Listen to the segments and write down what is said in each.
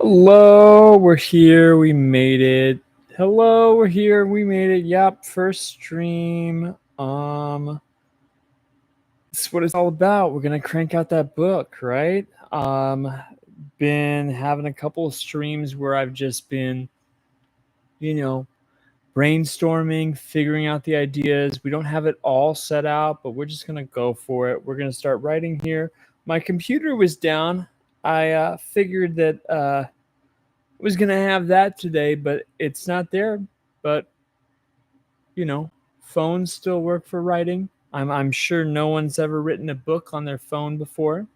Hello, we're here. We made it. Hello, we're here. We made it. Yep, first stream. This is what it's all about. We're gonna crank out that book, right? Been having a couple of streams where I've just been, you know, brainstorming, figuring out the ideas. We don't have it all set out, but we're just gonna go for it. We're gonna start writing here. My computer was down. I figured that was gonna have that today, but it's not there. But you know, phones still work for writing. I'm sure no one's ever written a book on their phone before.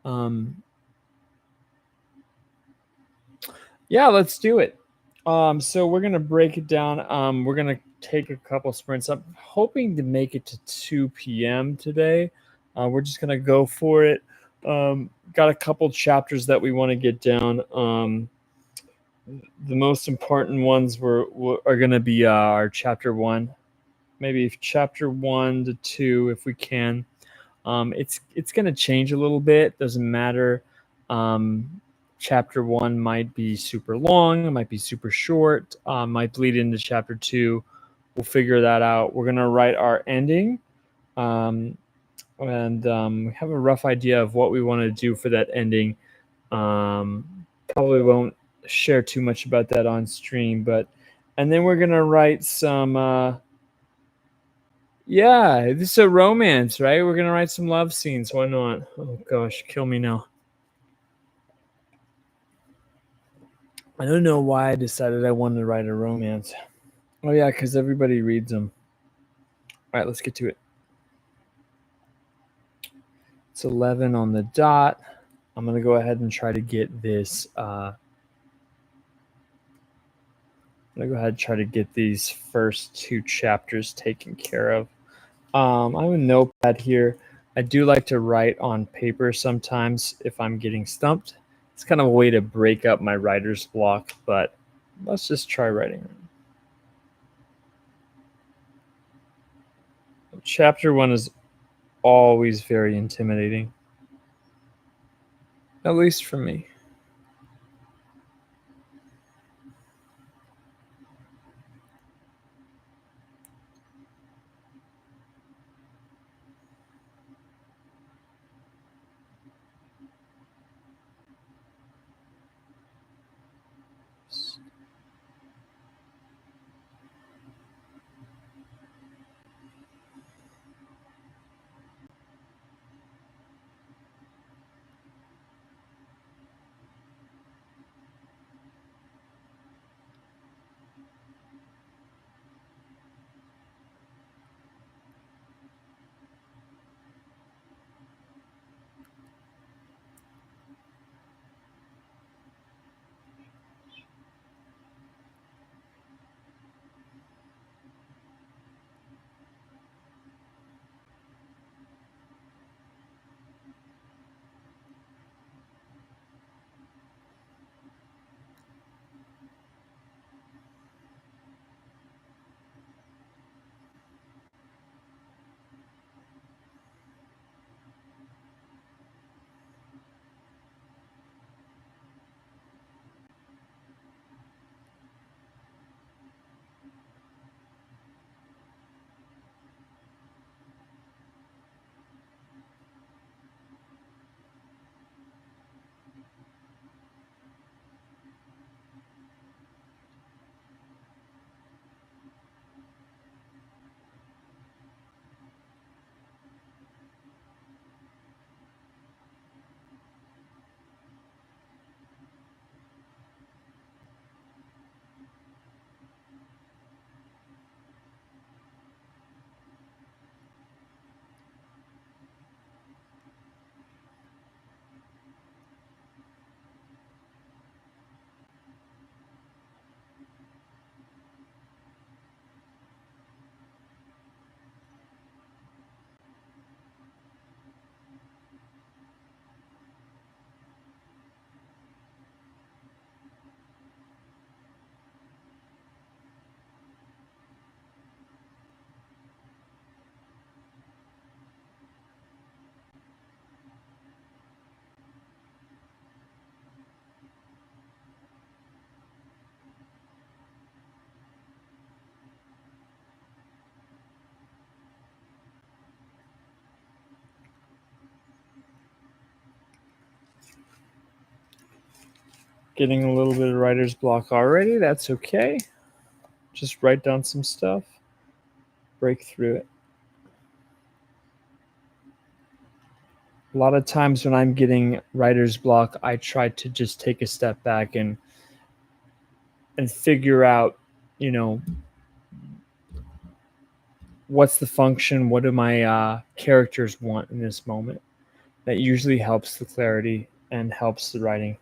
Um, yeah, let's do it. So we're gonna break it down. We're gonna take a couple sprints. I'm hoping to make it to 2 p.m. today. We're just gonna go for it. Got a couple chapters that we want to get down. The most important ones are going to be our chapter 1, maybe chapter 1 to 2 if we can. It's going to change a little bit. Doesn't matter. Chapter 1 might be super long. It might be super short. Might bleed into chapter 2. We'll figure that out. We're going to write our ending. And we have a rough idea of what we want to do for that ending. Probably won't share too much about that on stream, and then we're gonna write some this is a romance, right? We're gonna write some love scenes. Why not? Oh gosh, kill me now. I don't know why I decided I wanted to write a romance. Oh yeah, because everybody reads them. All right, let's get to it. It's 11 on the dot. I'm gonna go ahead and try to get this I'm gonna go ahead and try to get these first 2 chapters taken care of. I have a notepad here. I do like to write on paper sometimes if I'm getting stumped. It's kind of a way to break up my writer's block, but let's just try writing. Chapter 1 is always very intimidating, at least for me. Getting a little bit of writer's block already. That's okay. Just write down some stuff, break through it. A lot of times when I'm getting writer's block, I try to just take a step back and figure out, you know, what's the function, what do my characters want in this moment. That usually helps the clarity and helps the writing.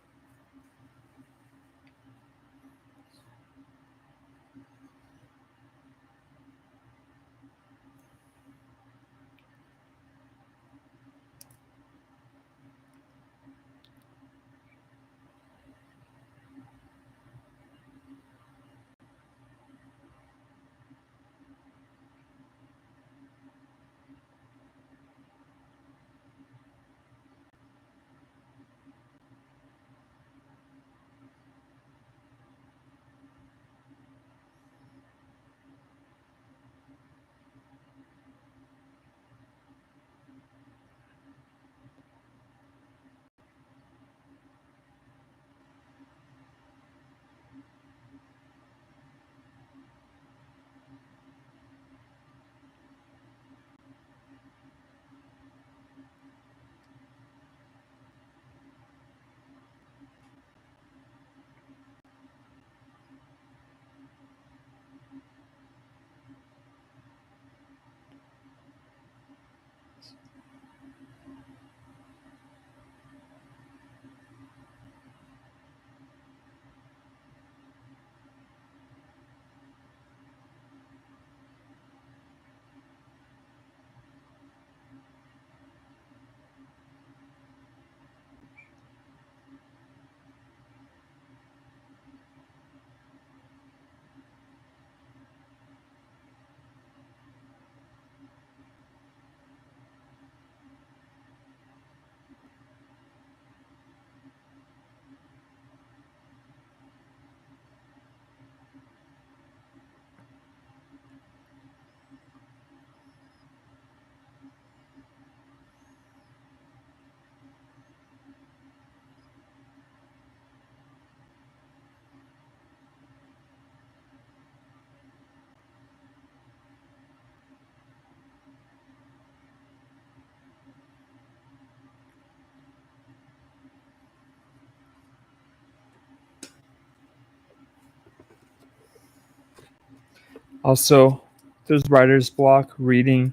Also, there's writer's block, reading,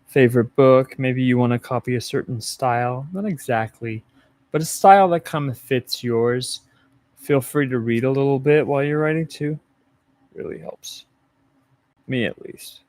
favorite book. Maybe you want to copy a certain style. Not exactly, but a style that kind of fits yours. Feel free to read a little bit while you're writing too. Really helps. Me at least.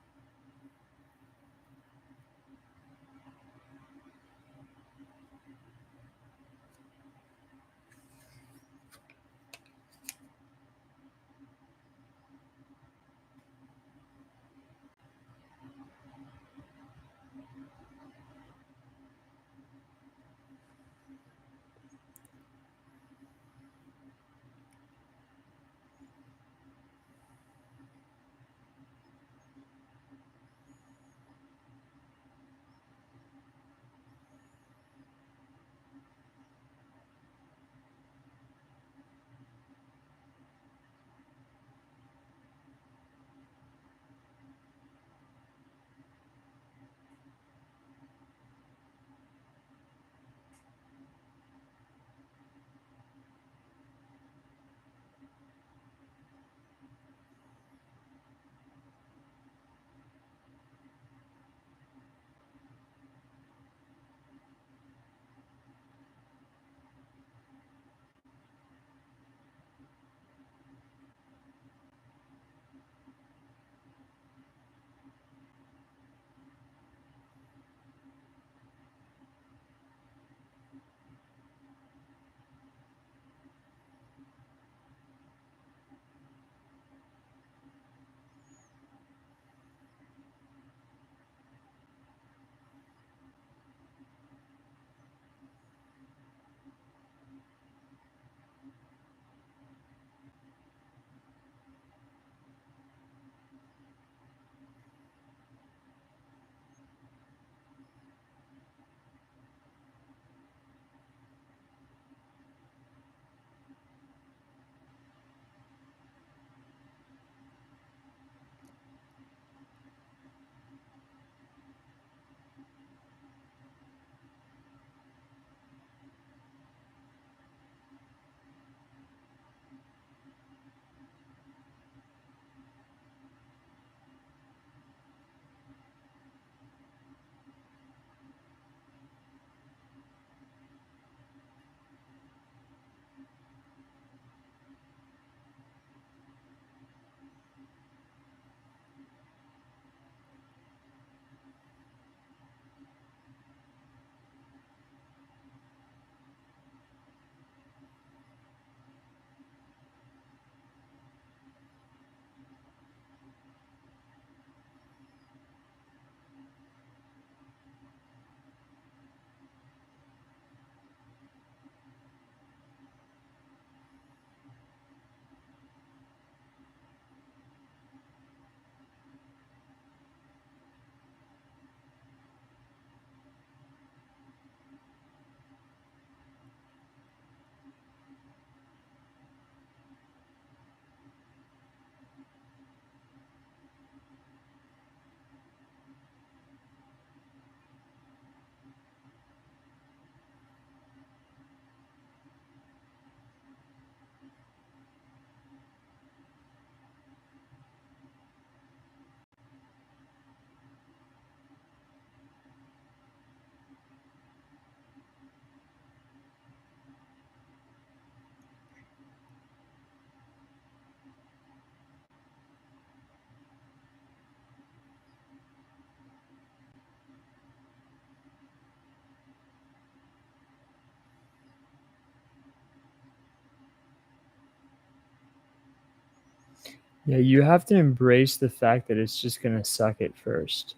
Yeah, you have to embrace the fact that it's just gonna suck at first.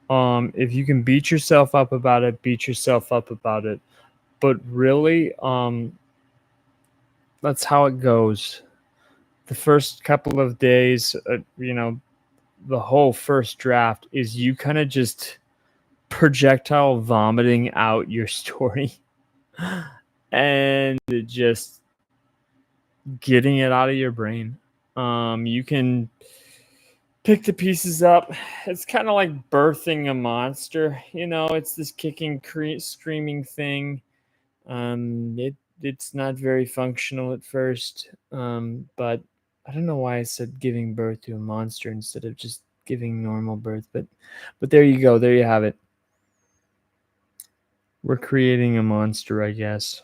If you can beat yourself up about it, beat yourself up about it. But really, that's how it goes. The first couple of days, the whole first draft is you kind of just projectile vomiting out your story and just getting it out of your brain. You can pick the pieces up. It's kind of like birthing a monster. It's this kicking, screaming thing. It's not very functional at first, but I don't know why I said giving birth to a monster instead of just giving normal birth. But there you go. There you have it. We're creating a monster, I guess.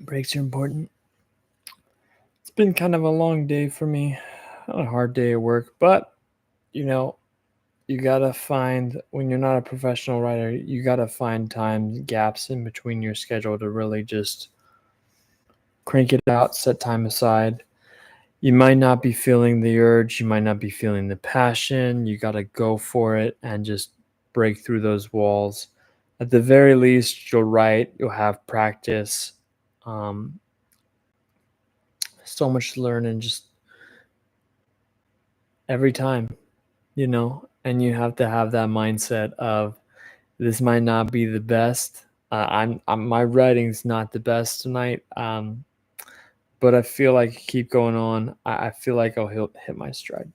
Breaks are important. It's been kind of a long day for me, a hard day at work, but you know, you gotta find when you're not a professional writer, you gotta find time gaps in between your schedule to really just crank it out, set time aside. You might not be feeling the urge, you might not be feeling the passion. You gotta go for it and just break through those walls. At the very least, you'll write, you'll have practice. Um, so much to learn, and just every time, and you have to have that mindset of this might not be the best. I'm my writing's not the best tonight, but I feel like keep going on. I feel like I'll hit my stride.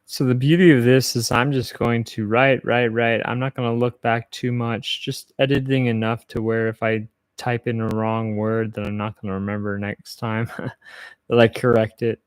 So the beauty of this is I'm just going to write. I'm not going to look back too much, just editing enough to where if I type in a wrong word that I'm not going to remember next time that I correct it.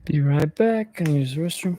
Be right back. Gonna use the restroom.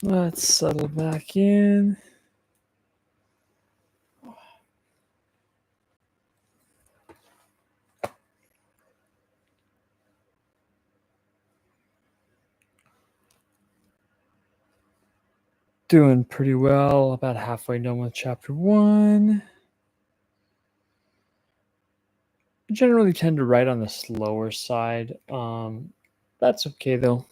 Let's settle back in. Doing pretty well. About halfway done with chapter 1. I generally tend to write on the slower side. That's okay though.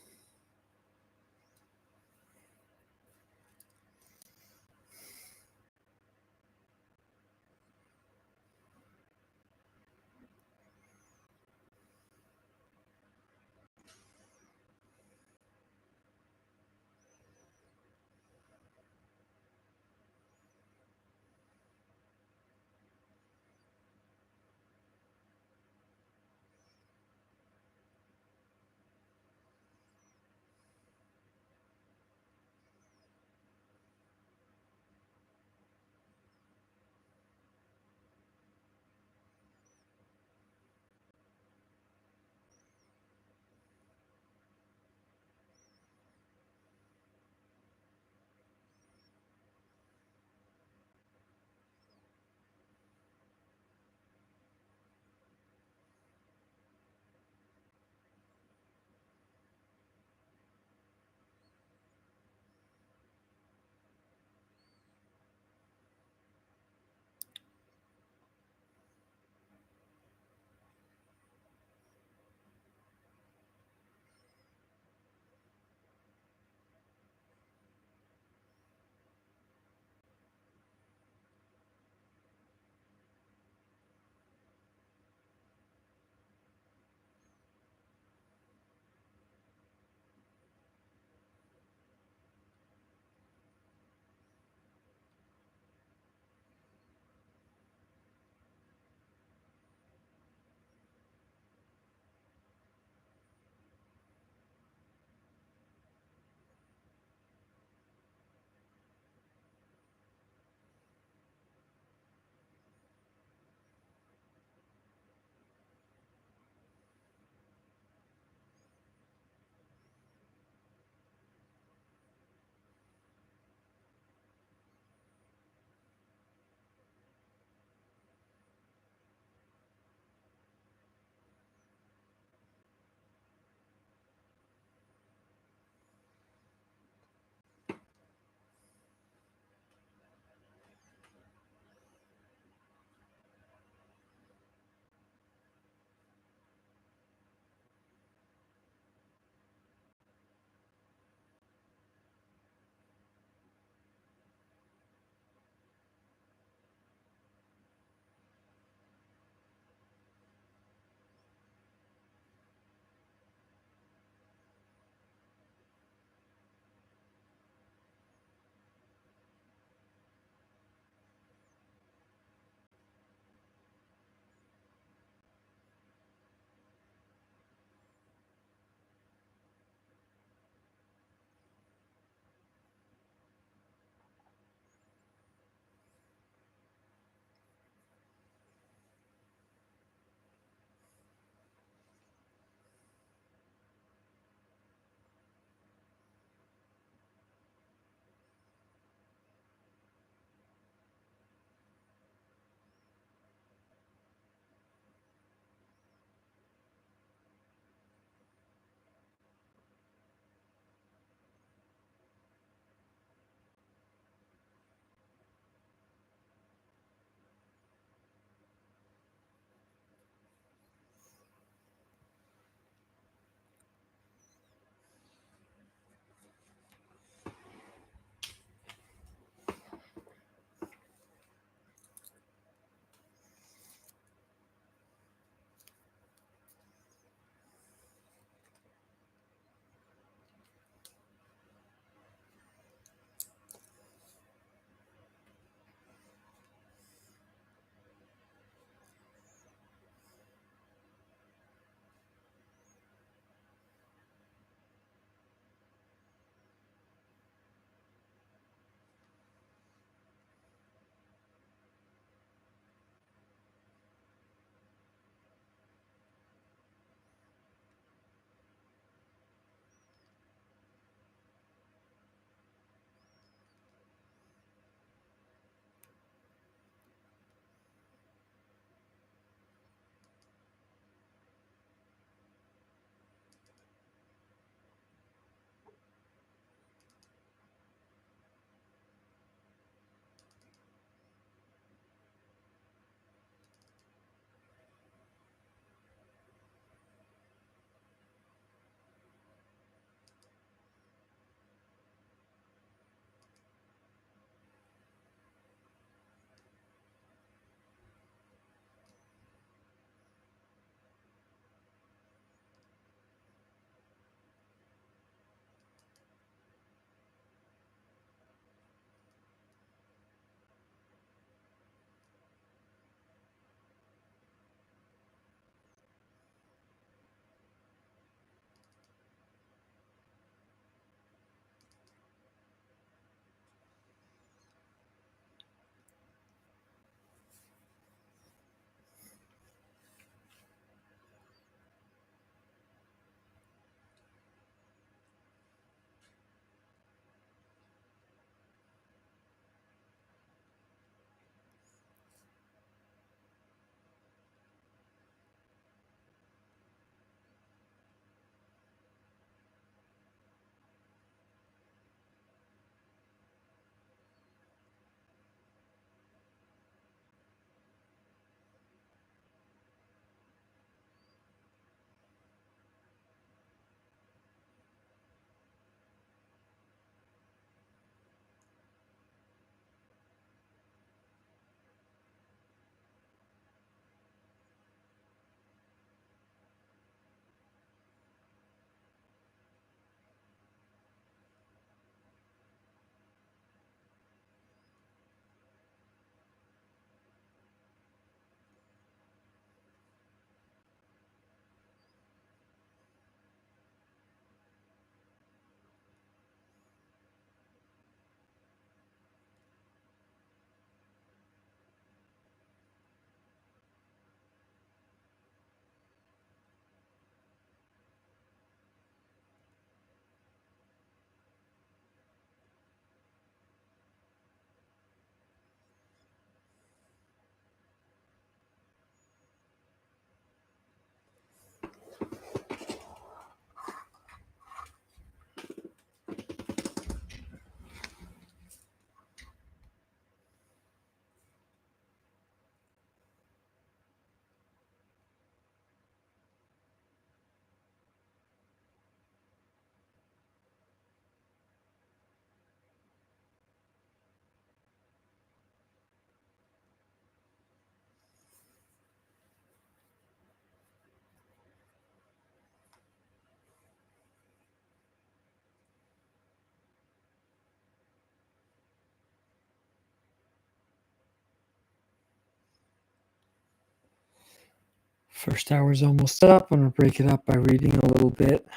First hour's almost up. I'm going to break it up by reading a little bit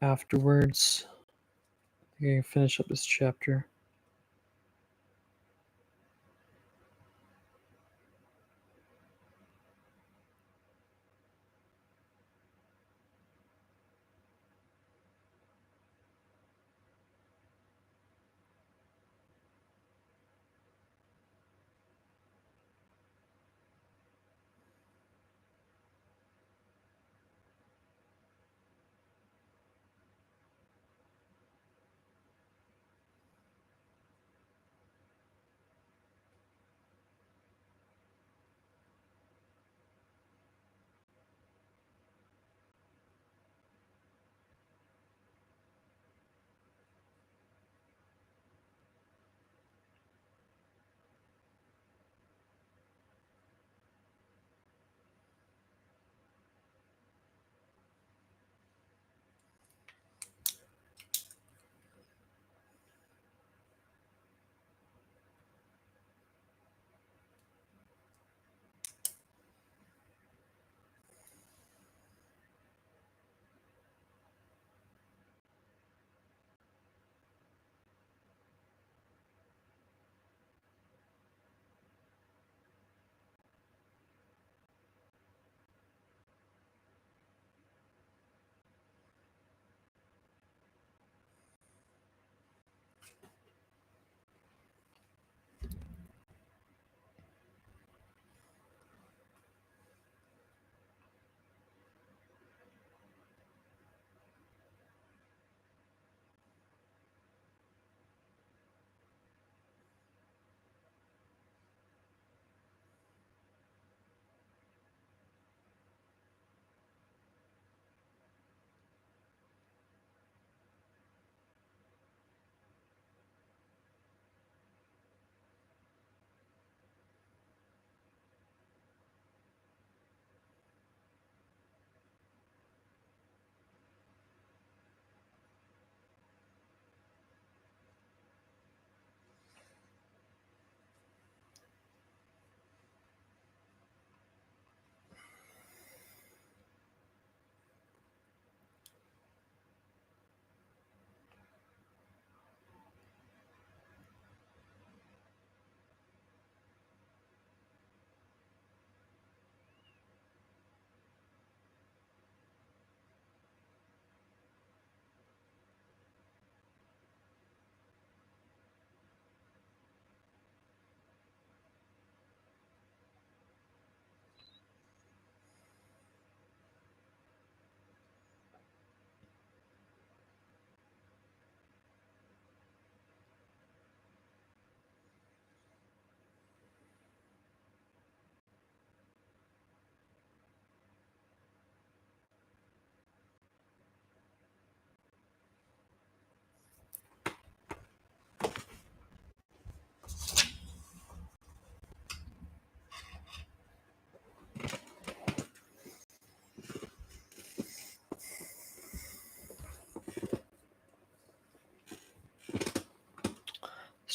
afterwards. I think I can finish up this chapter.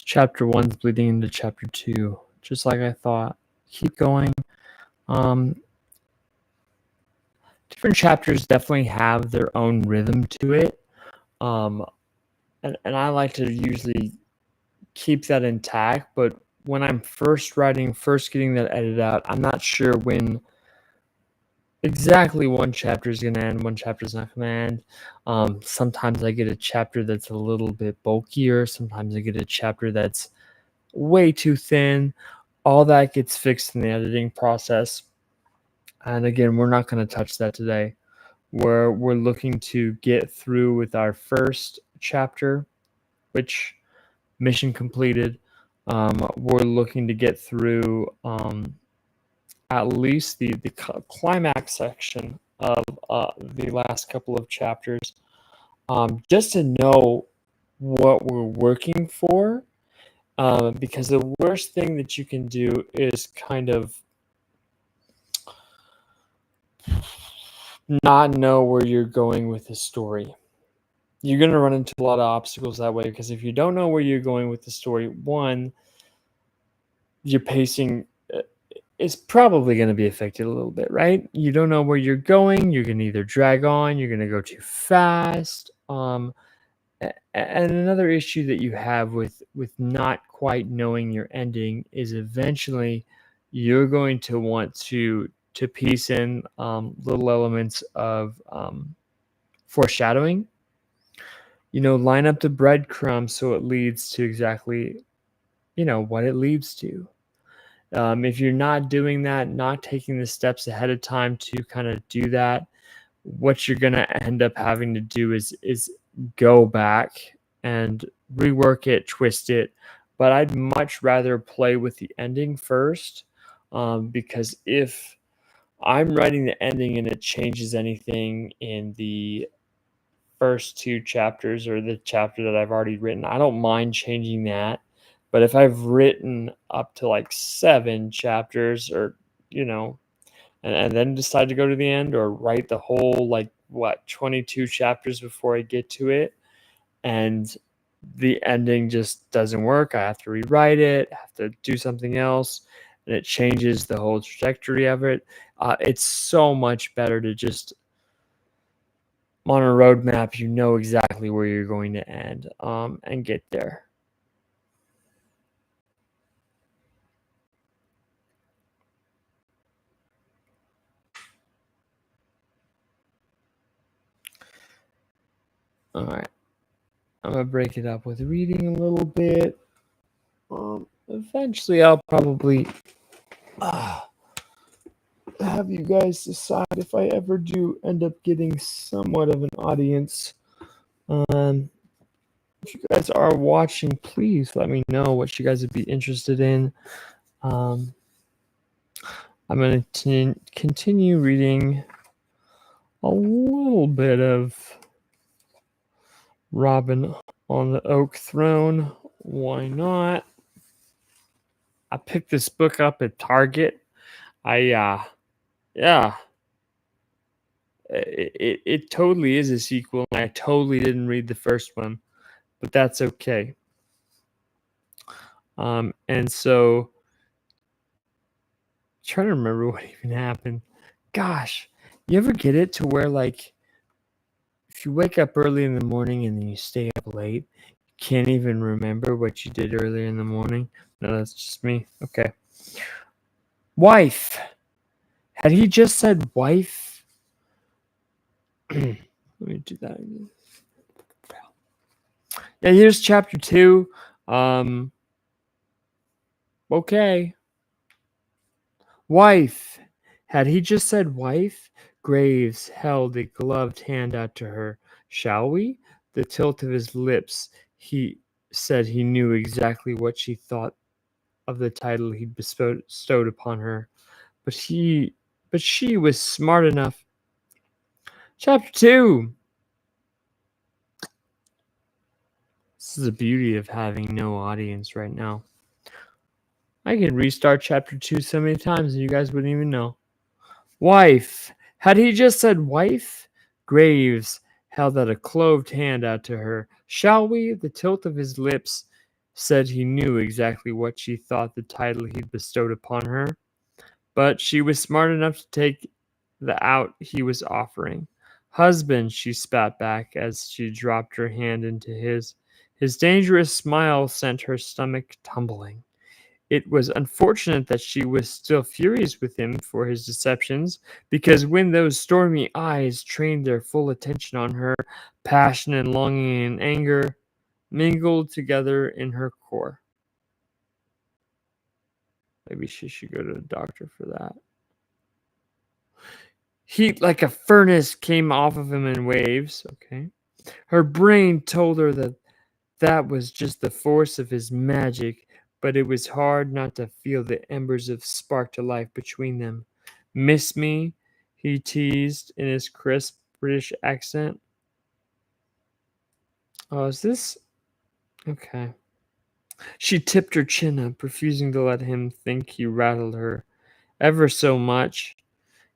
Chapter 1's bleeding into chapter 2, just like I thought. Keep going. Different chapters definitely have their own rhythm to it. And I like to usually keep that intact, but when I'm first writing, first getting that edited out, I'm not sure when exactly one chapter is going to end, one chapter is not going to end. Sometimes I get a chapter that's a little bit bulkier. Sometimes I get a chapter that's way too thin. All that gets fixed in the editing process. And again, we're not going to touch that today. We're looking to get through with our first chapter, which mission completed. We're looking to get through at least the climax section of the last couple of chapters, just to know what we're working for. Because the worst thing that you can do is kind of not know where you're going with the story. You're going to run into a lot of obstacles that way, because if you don't know where you're going with the story, one, your pacing is probably going to be affected a little bit, right? You don't know where you're going. You're going to either drag on, you're going to go too fast. And another issue that you have with not quite knowing your ending is eventually you're going to want to piece in little elements of foreshadowing. Line up the breadcrumbs so it leads to exactly what it leads to. If you're not doing that, not taking the steps ahead of time to kind of do that, what you're going to end up having to do is go back and rework it, twist it. But I'd much rather play with the ending first, because if I'm writing the ending and it changes anything in the first two chapters or the chapter that I've already written, I don't mind changing that. But if I've written up to like 7 chapters or, and then decide to go to the end or write the whole, 22 chapters before I get to it, and the ending just doesn't work, I have to rewrite it, I have to do something else, and it changes the whole trajectory of it. It's so much better to just on a roadmap, you know exactly where you're going to end, and get there. All right, I'm gonna break it up with reading a little bit. Eventually, I'll probably have you guys decide if I ever do end up getting somewhat of an audience. If you guys are watching, please let me know what you guys would be interested in. I'm going to continue reading a little bit of Robin on the Oak Throne. Why not? I picked this book up at Target. Yeah, it totally is a sequel. I totally didn't read the first one, but that's okay. And so, trying to remember what even happened. Gosh, you ever get it to where, like, if you wake up early in the morning and then you stay up late, you can't even remember what you did earlier in the morning? No, that's just me. Okay. Wife. Had he just said wife? Let me do that again. Yeah, here's chapter 2. Okay. Wife. Had he just said wife? Graves held a gloved hand out to her. Shall we? The tilt of his lips, he said he knew exactly what she thought of the title he bestowed upon her. But she was smart enough. Chapter 2. This is the beauty of having no audience right now. I could restart chapter 2 so many times and you guys wouldn't even know. Wife. Had he just said wife? Graves held out a cloved hand out to her. Shall we? The tilt of his lips said he knew exactly what she thought the title he'd bestowed upon her. But she was smart enough to take the out he was offering. Husband, she spat back as she dropped her hand into his. His dangerous smile sent her stomach tumbling. It was unfortunate that she was still furious with him for his deceptions, because when those stormy eyes trained their full attention on her, passion and longing and anger mingled together in her core. Maybe she should go to the doctor for that. Heat like a furnace came off of him in waves. Okay. Her brain told her that was just the force of his magic, but it was hard not to feel the embers of spark to life between them. Miss me? He teased in his crisp British accent. Oh, is this? Okay. She tipped her chin up, refusing to let him think he rattled her ever so much.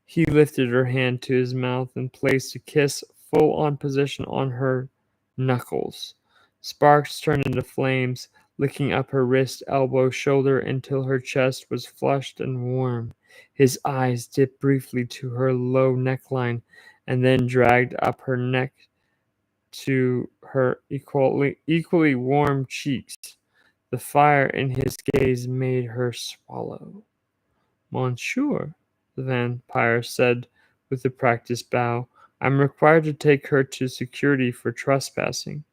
He lifted her hand to his mouth and placed a kiss full on position on her knuckles. Sparks turned into flames, licking up her wrist, elbow, shoulder until her chest was flushed and warm. His eyes dipped briefly to her low neckline and then dragged up her neck to her equally warm cheeks. The fire in his gaze made her swallow. Monsieur, the vampire said with a practiced bow, I'm required to take her to security for trespassing.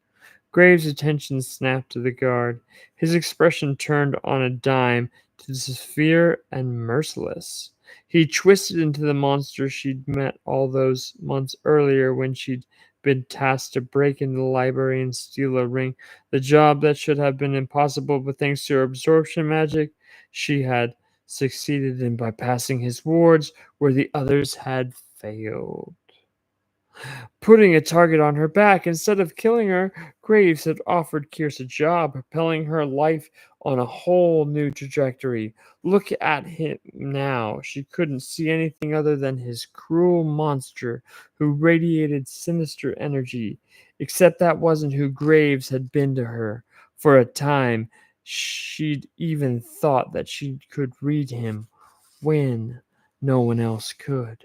Graves' attention snapped to the guard. His expression turned on a dime to severe and merciless. He twisted into the monster she'd met all those months earlier when she'd been tasked to break into the library and steal a ring. The job that should have been impossible, but thanks to her absorption magic, she had succeeded in bypassing his wards where the others had failed. Putting a target on her back instead of killing her, Graves had offered Kierce a job, propelling her life on a whole new trajectory. Look at him now. She couldn't see anything other than his cruel monster who radiated sinister energy. Except that wasn't who Graves had been to her. For a time, she'd even thought that she could read him when no one else could.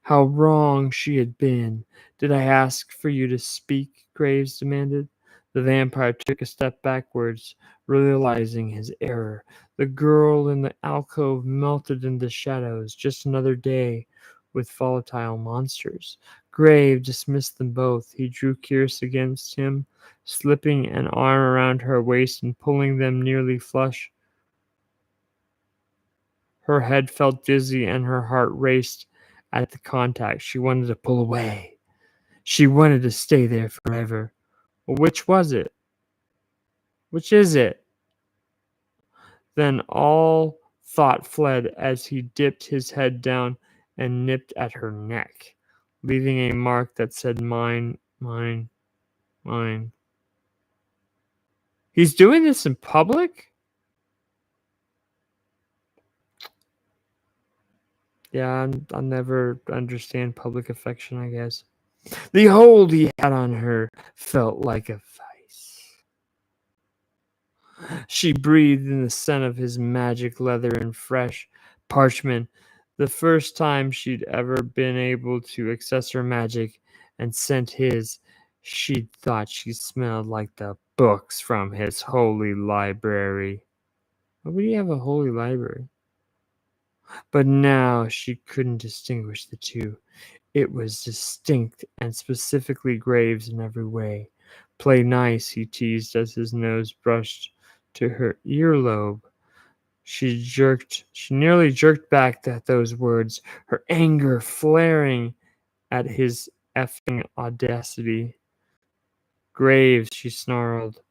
How wrong she had been. Did I ask for you to speak? Graves demanded. The vampire took a step backwards, realizing his error. The girl in the alcove melted into shadows. Just another day with volatile monsters. Graves dismissed them both. He drew Kierce against him, slipping an arm around her waist and pulling them nearly flush. Her head felt dizzy and her heart raced at the contact. She wanted to pull away. She wanted to stay there forever. Well, which was it? Which is it? Then all thought fled as he dipped his head down and nipped at her neck, leaving a mark that said mine, mine, mine. He's doing this in public? Yeah, I'll never understand public affection, I guess. The hold he had on her felt like a vice. She breathed in the scent of his magic leather and fresh parchment, the first time she'd ever been able to access her magic and scent his. She'd thought she smelled like the books from his holy library. Why would he have a holy library? But now she couldn't distinguish the two. It was distinct and specifically Graves in every way. Play nice, he teased as his nose brushed to her earlobe. She nearly jerked back at those words, her anger flaring at his effing audacity. Graves, she snarled,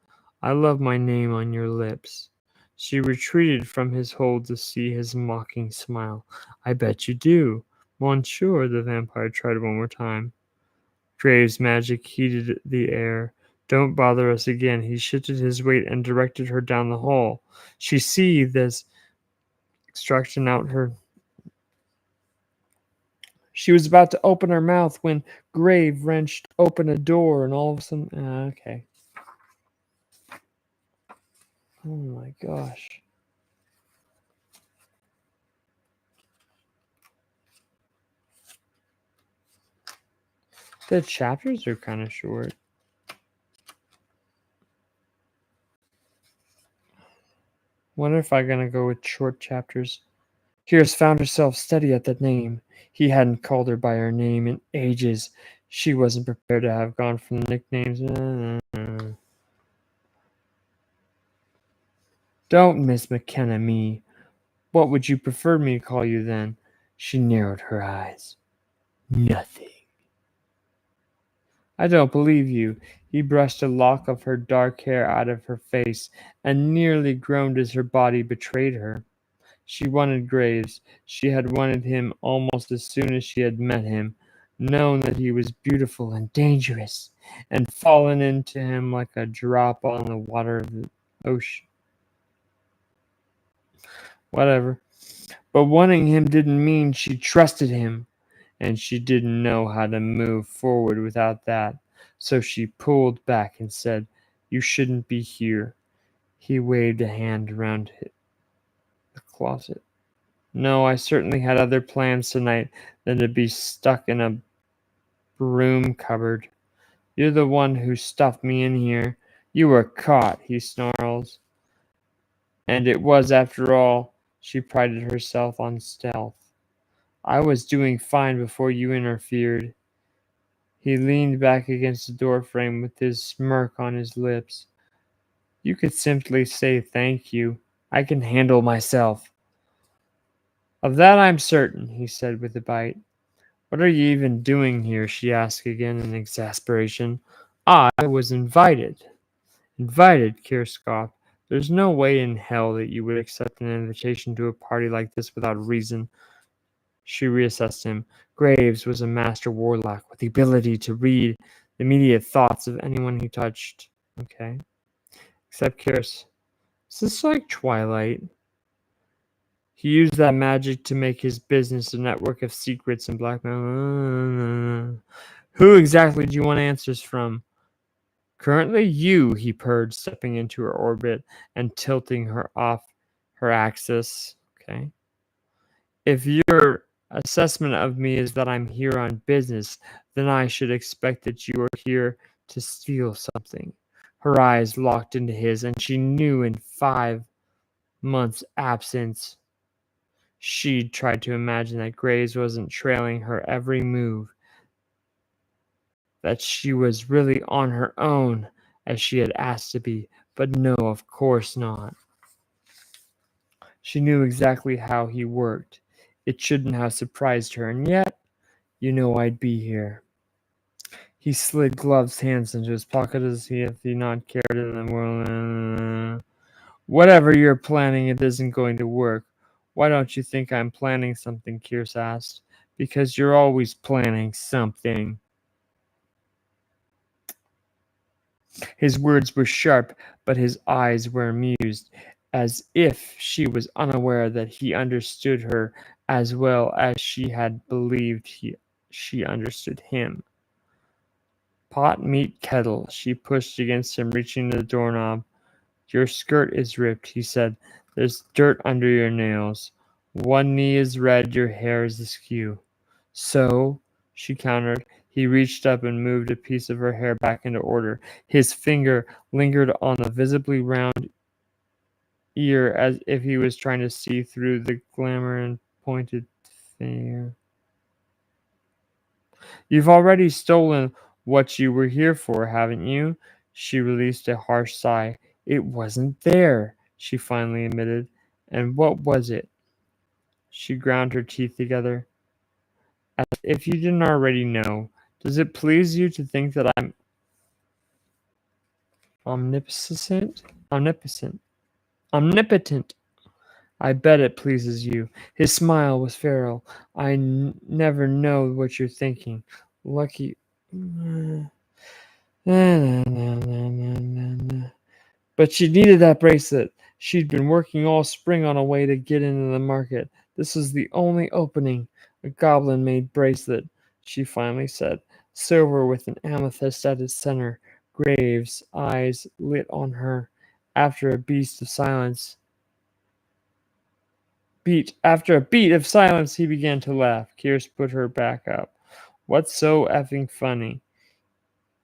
I love my name on your lips. She retreated from his hold to see his mocking smile. I bet you do. Monsieur, the vampire tried one more time. Graves' magic heated the air. Don't bother us again. He shifted his weight and directed her down the hall. She seethed as extraction out her. She was about to open her mouth when Grave wrenched open a door and all of a sudden. Okay. Oh my gosh. The chapters are kind of short. Wonder if I'm gonna go with short chapters. Kierce found herself steady at that name. He hadn't called her by her name in ages. She wasn't prepared to have gone from the nicknames. Don't Miss McKenna me. What would you prefer me to call you then? She narrowed her eyes. Nothing. I don't believe you. He brushed a lock of her dark hair out of her face and nearly groaned as her body betrayed her. She wanted Graves. She had wanted him almost as soon as she had met him, known that he was beautiful and dangerous, and fallen into him like a drop on the water of the ocean. Whatever. But wanting him didn't mean she trusted him, and she didn't know how to move forward without that. So she pulled back and said, You shouldn't be here. He waved a hand around the closet. No, I certainly had other plans tonight than to be stuck in a broom cupboard. You're the one who stuffed me in here. You were caught, he snarls. And it was, after all, she prided herself on stealth. I was doing fine before you interfered. He leaned back against the doorframe with his smirk on his lips. You could simply say thank you. I can handle myself. Of that I'm certain, he said with a bite. What are you even doing here? She asked again in exasperation. I was invited. Invited, Keir scoffed. There's no way in hell that you would accept an invitation to a party like this without reason. She reassessed him. Graves was a master warlock with the ability to read the immediate thoughts of anyone he touched. Okay. Except Kirst. Is this like Twilight? He used that magic to make his business a network of secrets and blackmail. Who exactly do you want answers from? Currently you, he purred, stepping into her orbit and tilting her off her axis. Okay. If your assessment of me is that I'm here on business, then I should expect that you are here to steal something. Her eyes locked into his, and she knew in 5 months' absence she'd tried to imagine that Graves wasn't trailing her every move, that she was really on her own as she had asked to be, but no, of course not. She knew exactly how he worked. It shouldn't have surprised her, and yet, you know I'd be here. He slid Glove's hands into his pocket as if he not cared in the world. Whatever you're planning, it isn't going to work. Why don't you think I'm planning something? Kearse asked. Because you're always planning something. His words were sharp, but his eyes were amused, as if she was unaware that he understood her as well as she had believed she understood him. Pot, meat, kettle, she pushed against him, reaching to the doorknob. Your skirt is ripped, he said. There's dirt under your nails. One knee is red, your hair is askew. So, she countered. He reached up and moved a piece of her hair back into order. His finger lingered on a visibly round ear as if he was trying to see through the glamour and pointed finger. You've already stolen what you were here for, haven't you? She released a harsh sigh. It wasn't there, she finally admitted. And what was it? She ground her teeth together. As if you didn't already know, does it please you to think that I'm omnipotent? Omnipotent. I bet it pleases you. His smile was feral. I never know what you're thinking. Lucky. But she needed that bracelet. She'd been working all spring on a way to get into the market. This was the only opening. A goblin-made bracelet, she finally said. Silver with an amethyst at its center. Graves' eyes lit on her. After a beat of silence, he began to laugh. Kearse put her back up. What's so effing funny?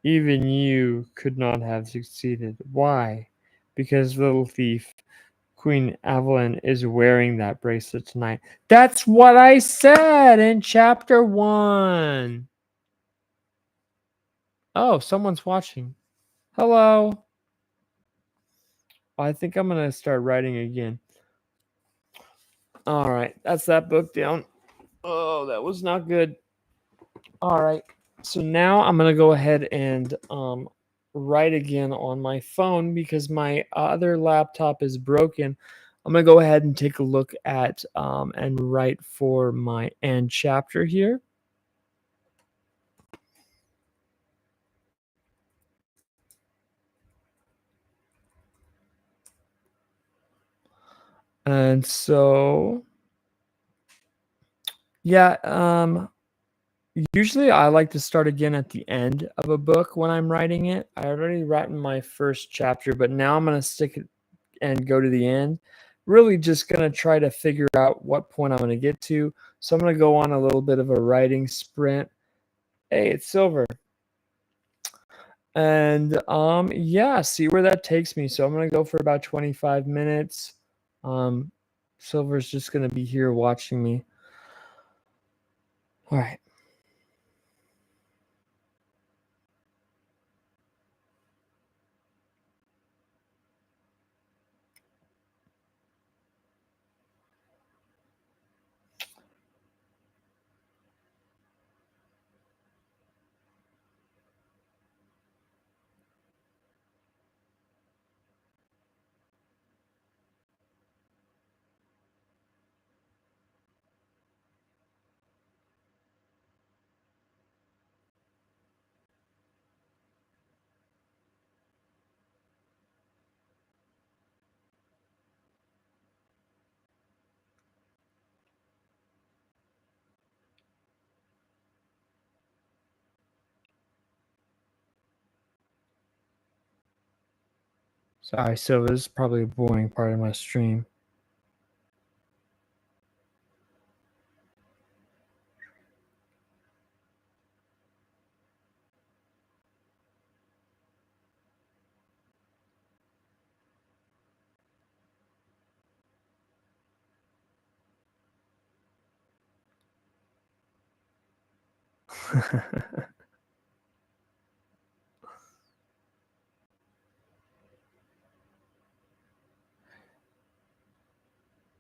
Even you could not have succeeded. Why? Because, little thief, Queen Evelyn is wearing that bracelet tonight. That's what I said in chapter 1. Oh, someone's watching. Hello. I think I'm going to start writing again. All right, that's that book down. Oh, that was not good. All right, so now I'm going to go ahead and write again on my phone because my other laptop is broken. I'm going to go ahead and take a look at and write for my end chapter here. And so, yeah, usually I like to start again at the end of a book when I'm writing it. I already written my first chapter, but now I'm going to stick it and go to the end. Really just going to try to figure out what point I'm going to get to. So I'm going to go on a little bit of a writing sprint. Hey, it's Silver. And yeah, see where that takes me. So I'm going to go for about 25 minutes. Um Silver's just going to be here watching me. All right. Sorry, Silver, this is probably a boring part of my stream.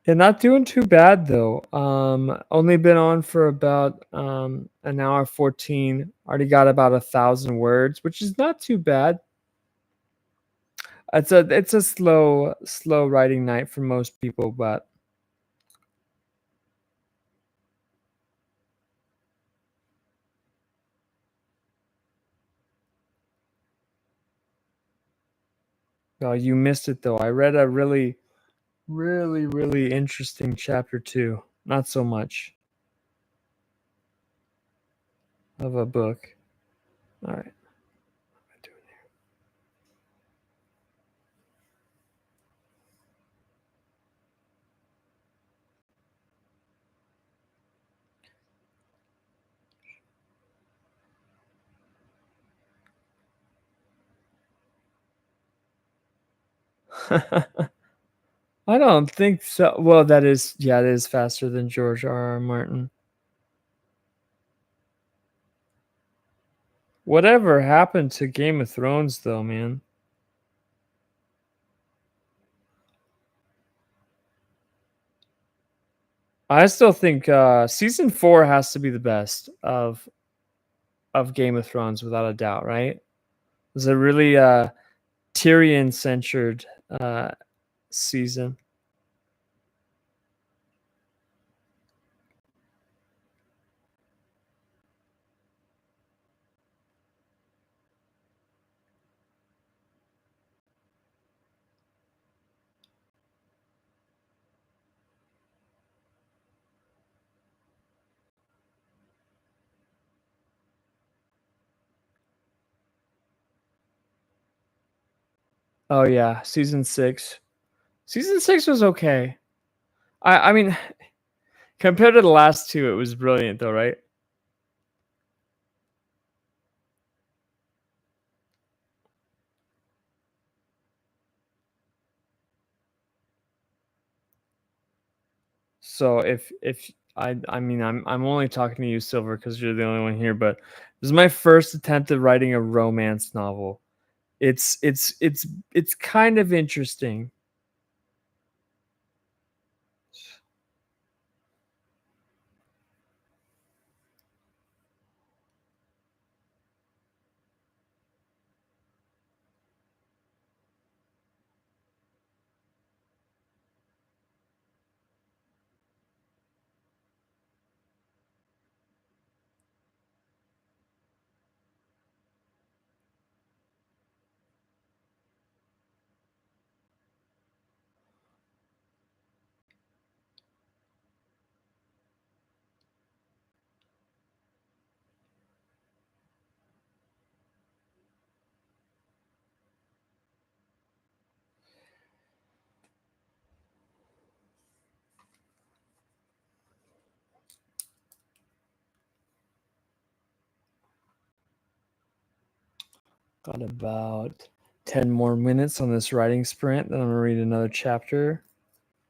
Yeah, not doing too bad though. Only been on for about an hour 14. Already got about 1,000 words, which is not too bad. It's a slow writing night for most people, but well, you missed it though. I read a really interesting chapter 2. Not so much of a book. All right. I don't think so. Well, that is, yeah, it is faster than George R.R. Martin. Whatever happened to Game of Thrones though, man? I still think season 4 has to be the best of Game of Thrones without a doubt, right? It was a really Tyrion censured season. Oh yeah, season 6. Season 6 was okay. I mean, compared to the last two, it was brilliant though, right? So if I mean I'm only talking to you, Silver, because you're the only one here, but this is my first attempt at writing a romance novel. It's kind of interesting. Got about 10 more minutes on this writing sprint. Then I'm going to read another chapter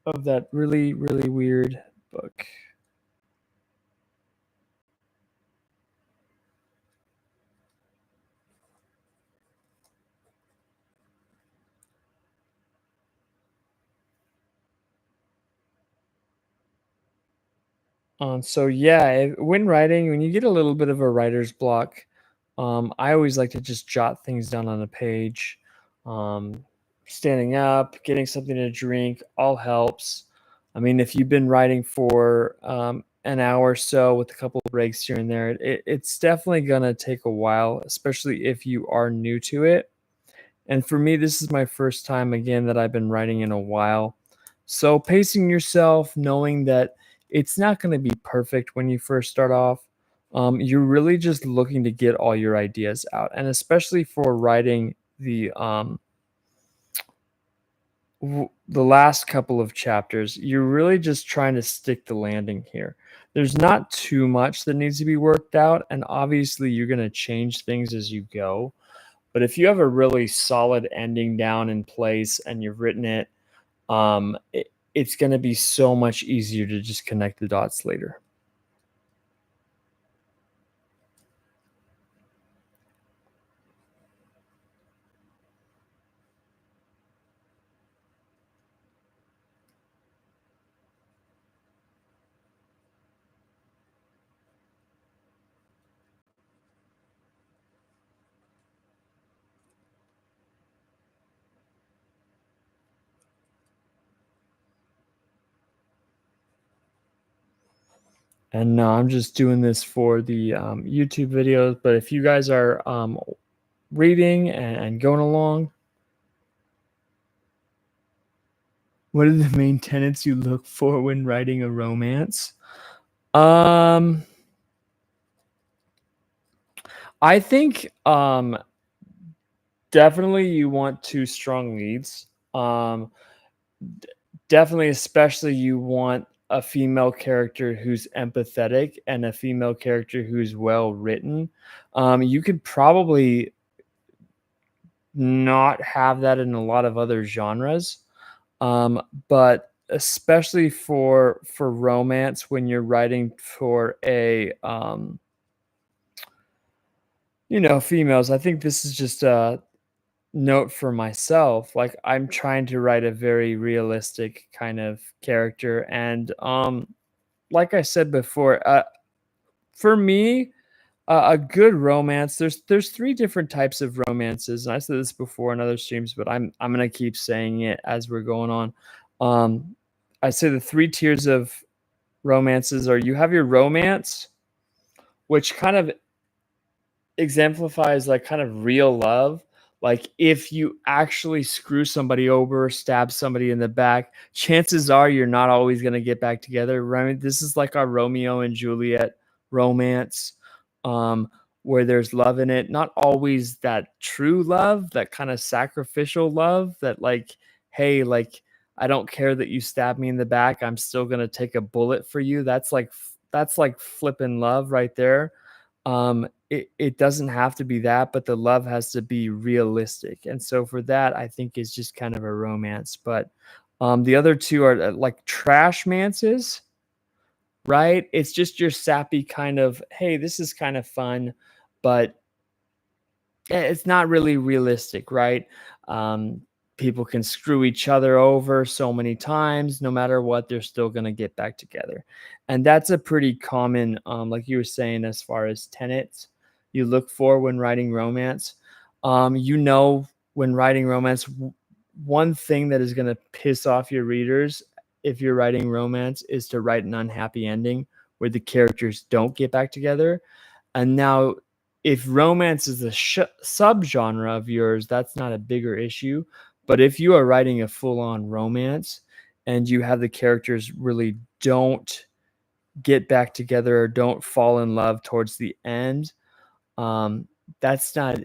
of that really, really weird book. So yeah, when writing, when you get a little bit of a writer's block, I always like to just jot things down on a page. Um, Standing up, getting something to drink, all helps. I mean, if you've been writing for an hour or so with a couple of breaks here and there, it's definitely gonna take a while, especially if you are new to it. And for me, this is my first time again that I've been writing in a while. So pacing yourself, knowing that it's not going to be perfect when you first start off. You're really just looking to get all your ideas out, and especially for writing the last couple of chapters, you're really just trying to stick the landing here. There's not too much that needs to be worked out, and obviously you're going to change things as you go. But if you have a really solid ending down in place and you've written it, it's going to be so much easier to just connect the dots later. And no, I'm just doing this for the YouTube videos. But if you guys are reading and going along, what are the main tenets you look for when writing a romance? Um, I think definitely you want two strong leads. Definitely, especially you want a female character who's empathetic and a female character who's well written. You could probably not have that in a lot of other genres, but especially for romance, when you're writing for a females. I think this is just a note for myself. Like, I'm trying to write a very realistic kind of character, and like I said before, for me, a good romance. There's three different types of romances, and I said this before in other streams, but I'm gonna keep saying it as we're going on. Um, I say the three tiers of romances are: you have your romance, which kind of exemplifies like kind of real love. Like, if you actually screw somebody over, stab somebody in the back, chances are you're not always going to get back together, right? This is like our Romeo and Juliet romance, where there's love in it, not always that true love, that kind of sacrificial love that, like, hey, like, I don't care that you stab me in the back, I'm still going to take a bullet for you. That's like flipping love right there. It doesn't have to be that, but the love has to be realistic. And so for that, I think is just kind of a romance. But the other two are like trash mances, right? It's just your sappy kind of, hey, this is kind of fun, but it's not really realistic, right? Um, People can screw each other over so many times. No matter what, they're still going to get back together. And that's a pretty common, like you were saying, as far as tenets you look for when writing romance. When writing romance, one thing that is going to piss off your readers if you're writing romance is to write an unhappy ending where the characters don't get back together. And now, if romance is a subgenre of yours, that's not a bigger issue. But if you are writing a full-on romance and you have the characters really don't get back together or don't fall in love towards the end, that's not.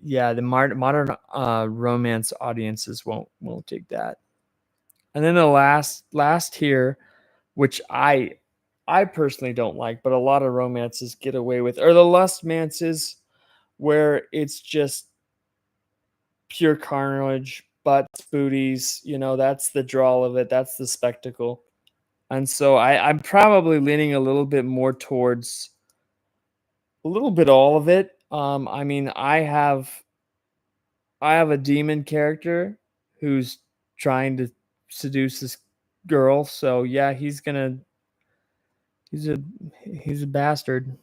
Yeah, the modern romance audiences won't take that. And then the last here, which I personally don't like, but a lot of romances get away with, are the lust mances. where it's just pure carnage, butts, booties, that's the draw of it. That's the spectacle. And so I'm probably leaning a little bit more towards a little bit all of it. I mean, I have a demon character who's trying to seduce this girl. So yeah, he's a he's a bastard.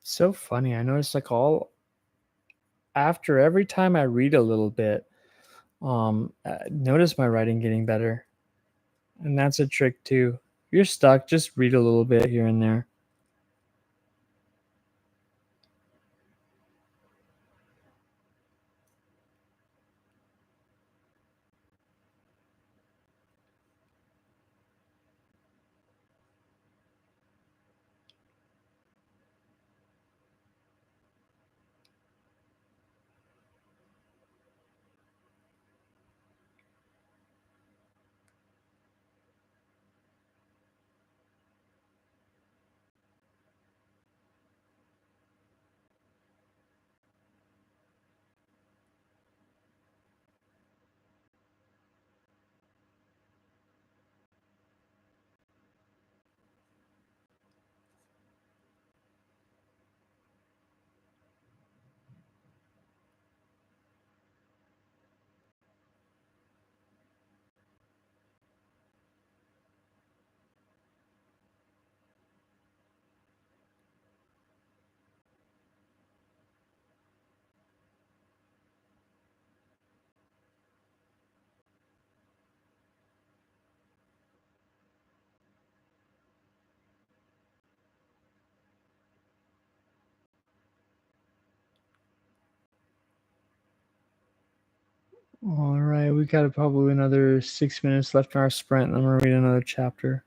It's so funny. I notice like all after every time I read a little bit, notice my writing getting better. And that's a trick too. If you're stuck, just read a little bit here and there. All right, we got probably another 6 minutes left in our sprint, and I'm gonna read another chapter.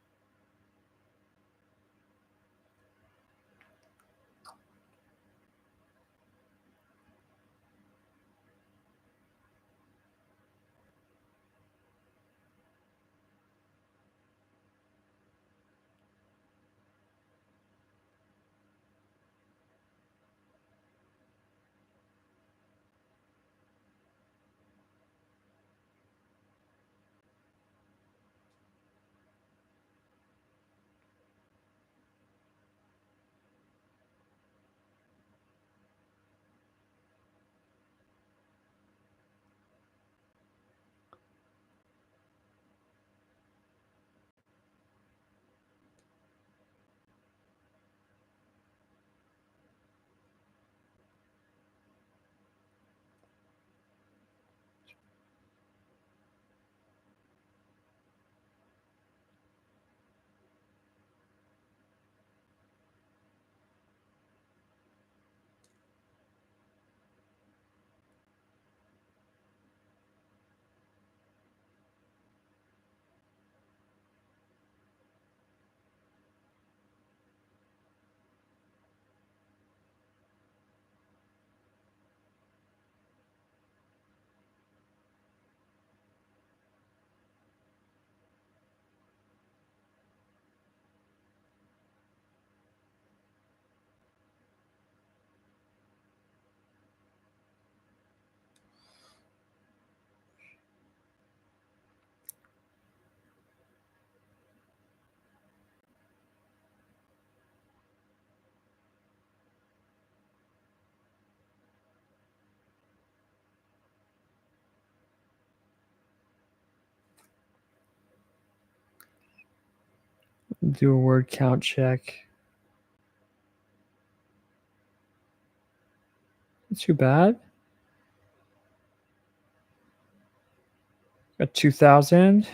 Do a word count check. Not too bad. Got 2,000.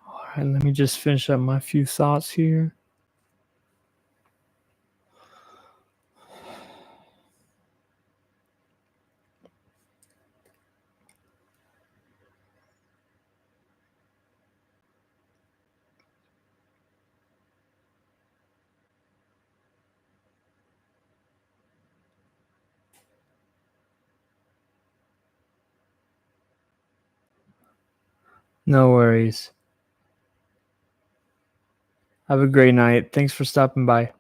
All right, let me just finish up my few thoughts here. No worries. Have a great night. Thanks for stopping by.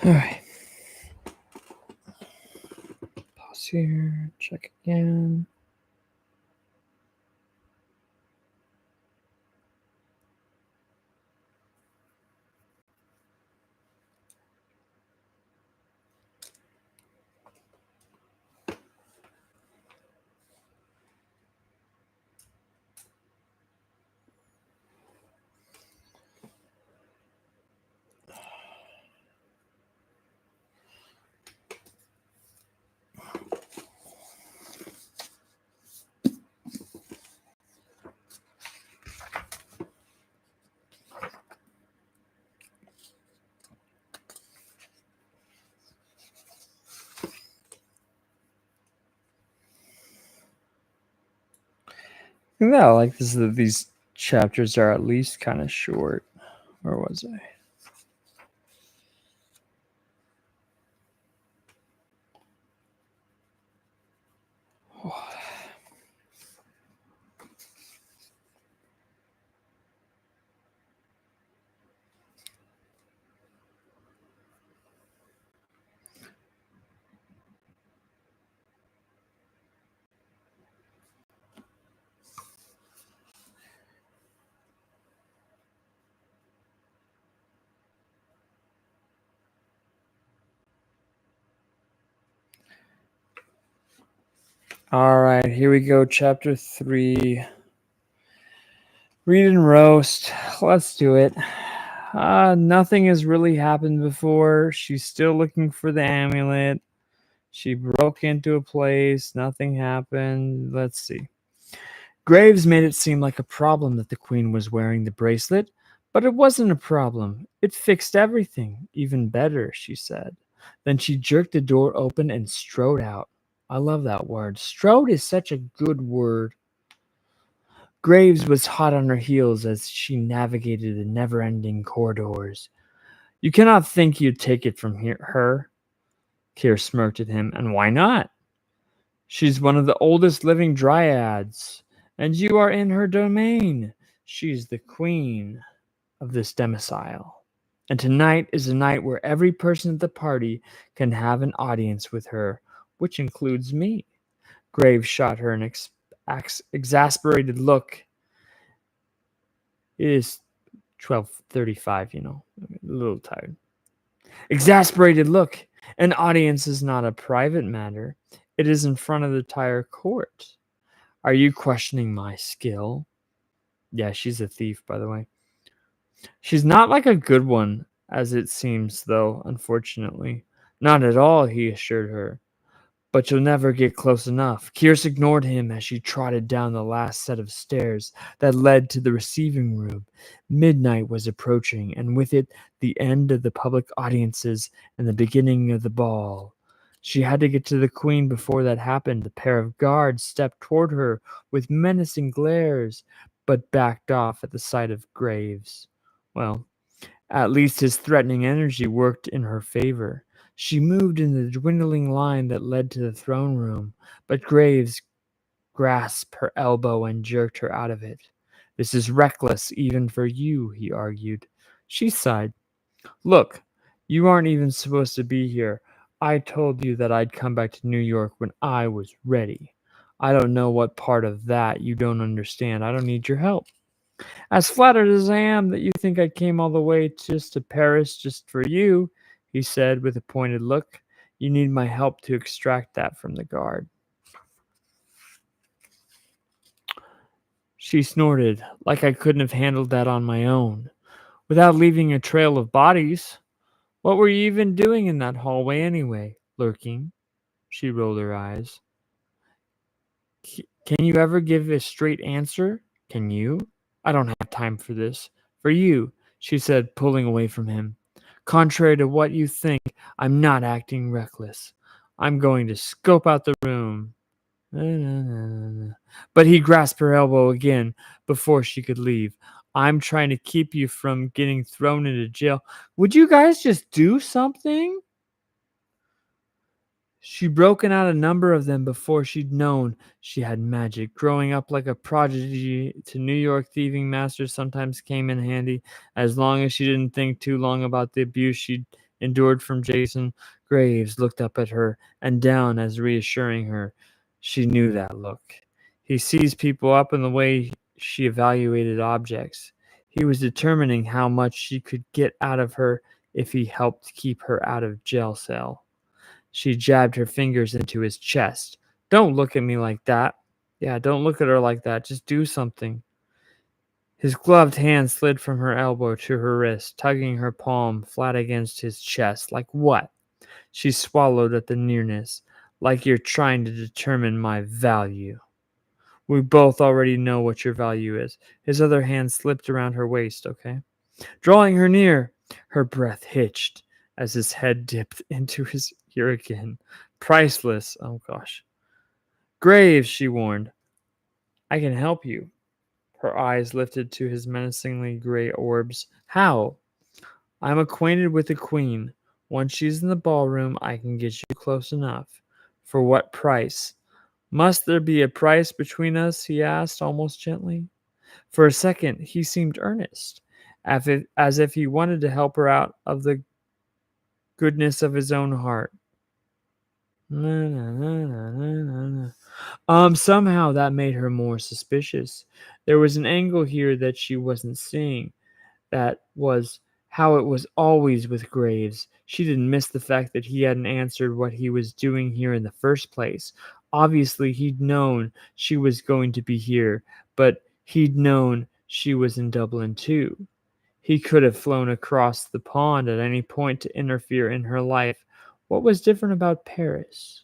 All right. Pause here. Check again. Yeah, like these chapters are at least kind of short. Where was I? All right, here we go. Chapter 3. Read and roast. Let's do it. Nothing has really happened before. She's still looking for the amulet. She broke into a place. Nothing happened. Let's see. Graves made it seem like a problem that the queen was wearing the bracelet, but it wasn't a problem. It fixed everything. Even better, she said. Then she jerked the door open and strode out. I love that word. Strode is such a good word. Graves was hot on her heels as she navigated the never-ending corridors. You cannot think you'd take it from her. Kier smirked at him. And why not? She's one of the oldest living dryads, and you are in her domain. She's the queen of this democile. And tonight is a night where every person at the party can have an audience with her, which includes me. Graves shot her an exasperated look. It is 12:35, a little tired. Exasperated look. An audience is not a private matter. It is in front of the entire court. Are you questioning my skill? Yeah, she's a thief, by the way. She's not like a good one, as it seems, though, unfortunately. Not at all, he assured her. But you'll never get close enough. Kierce ignored him as she trotted down the last set of stairs that led to the receiving room. Midnight was approaching, and with it the end of the public audiences and the beginning of the ball. She had to get to the queen before that happened. A pair of guards stepped toward her with menacing glares, but backed off at the sight of Graves. Well, at least his threatening energy worked in her favor. She moved in the dwindling line that led to the throne room, but Graves grasped her elbow and jerked her out of it. This is reckless even for you, he argued. She sighed. Look, you aren't even supposed to be here. I told you that I'd come back to New York when I was ready. I don't know what part of that you don't understand. I don't need your help. As flattered as I am that you think I came all the way just to Paris just for you, he said with a pointed look. You need my help to extract that from the guard. She snorted, like I couldn't have handled that on my own, without leaving a trail of bodies. What were you even doing in that hallway anyway? Lurking. She rolled her eyes. Can you ever give a straight answer? Can you? I don't have time for this. For you, she said, pulling away from him. Contrary to what you think, I'm not acting reckless. I'm going to scope out the room. But he grasped her elbow again before she could leave. I'm trying to keep you from getting thrown into jail. Would you guys just do something? She'd broken out a number of them before she'd known she had magic. Growing up like a prodigy to New York thieving masters sometimes came in handy, as long as she didn't think too long about the abuse she'd endured from Jason. Graves looked up at her and down as reassuring her. She knew that look. He seized people up in the way she evaluated objects. He was determining how much she could get out of her if he helped keep her out of jail cell. She jabbed her fingers into his chest. Don't look at me like that. Yeah, don't look at her like that. Just do something. His gloved hand slid from her elbow to her wrist, tugging her palm flat against his chest. Like what? She swallowed at the nearness. Like you're trying to determine my value. We both already know what your value is. His other hand slipped around her waist, okay? Drawing her near, her breath hitched as his head dipped into his ear again. Priceless. Oh gosh. Graves, she warned. I can help you. Her eyes lifted to his menacingly gray orbs. How? I'm acquainted with the queen. Once she's in the ballroom, I can get you close enough. For what price? Must there be a price between us? He asked, almost gently. For a second, he seemed earnest, as if he wanted to help her out of the goodness of his own heart. Somehow that made her more suspicious. There was an angle here that she wasn't seeing. That was how it was always with Graves. She didn't miss the fact that he hadn't answered what he was doing here in the first place. Obviously, he'd known she was going to be here, but he'd known she was in Dublin too. He could have flown across the pond at any point to interfere in her life. What was different about Paris?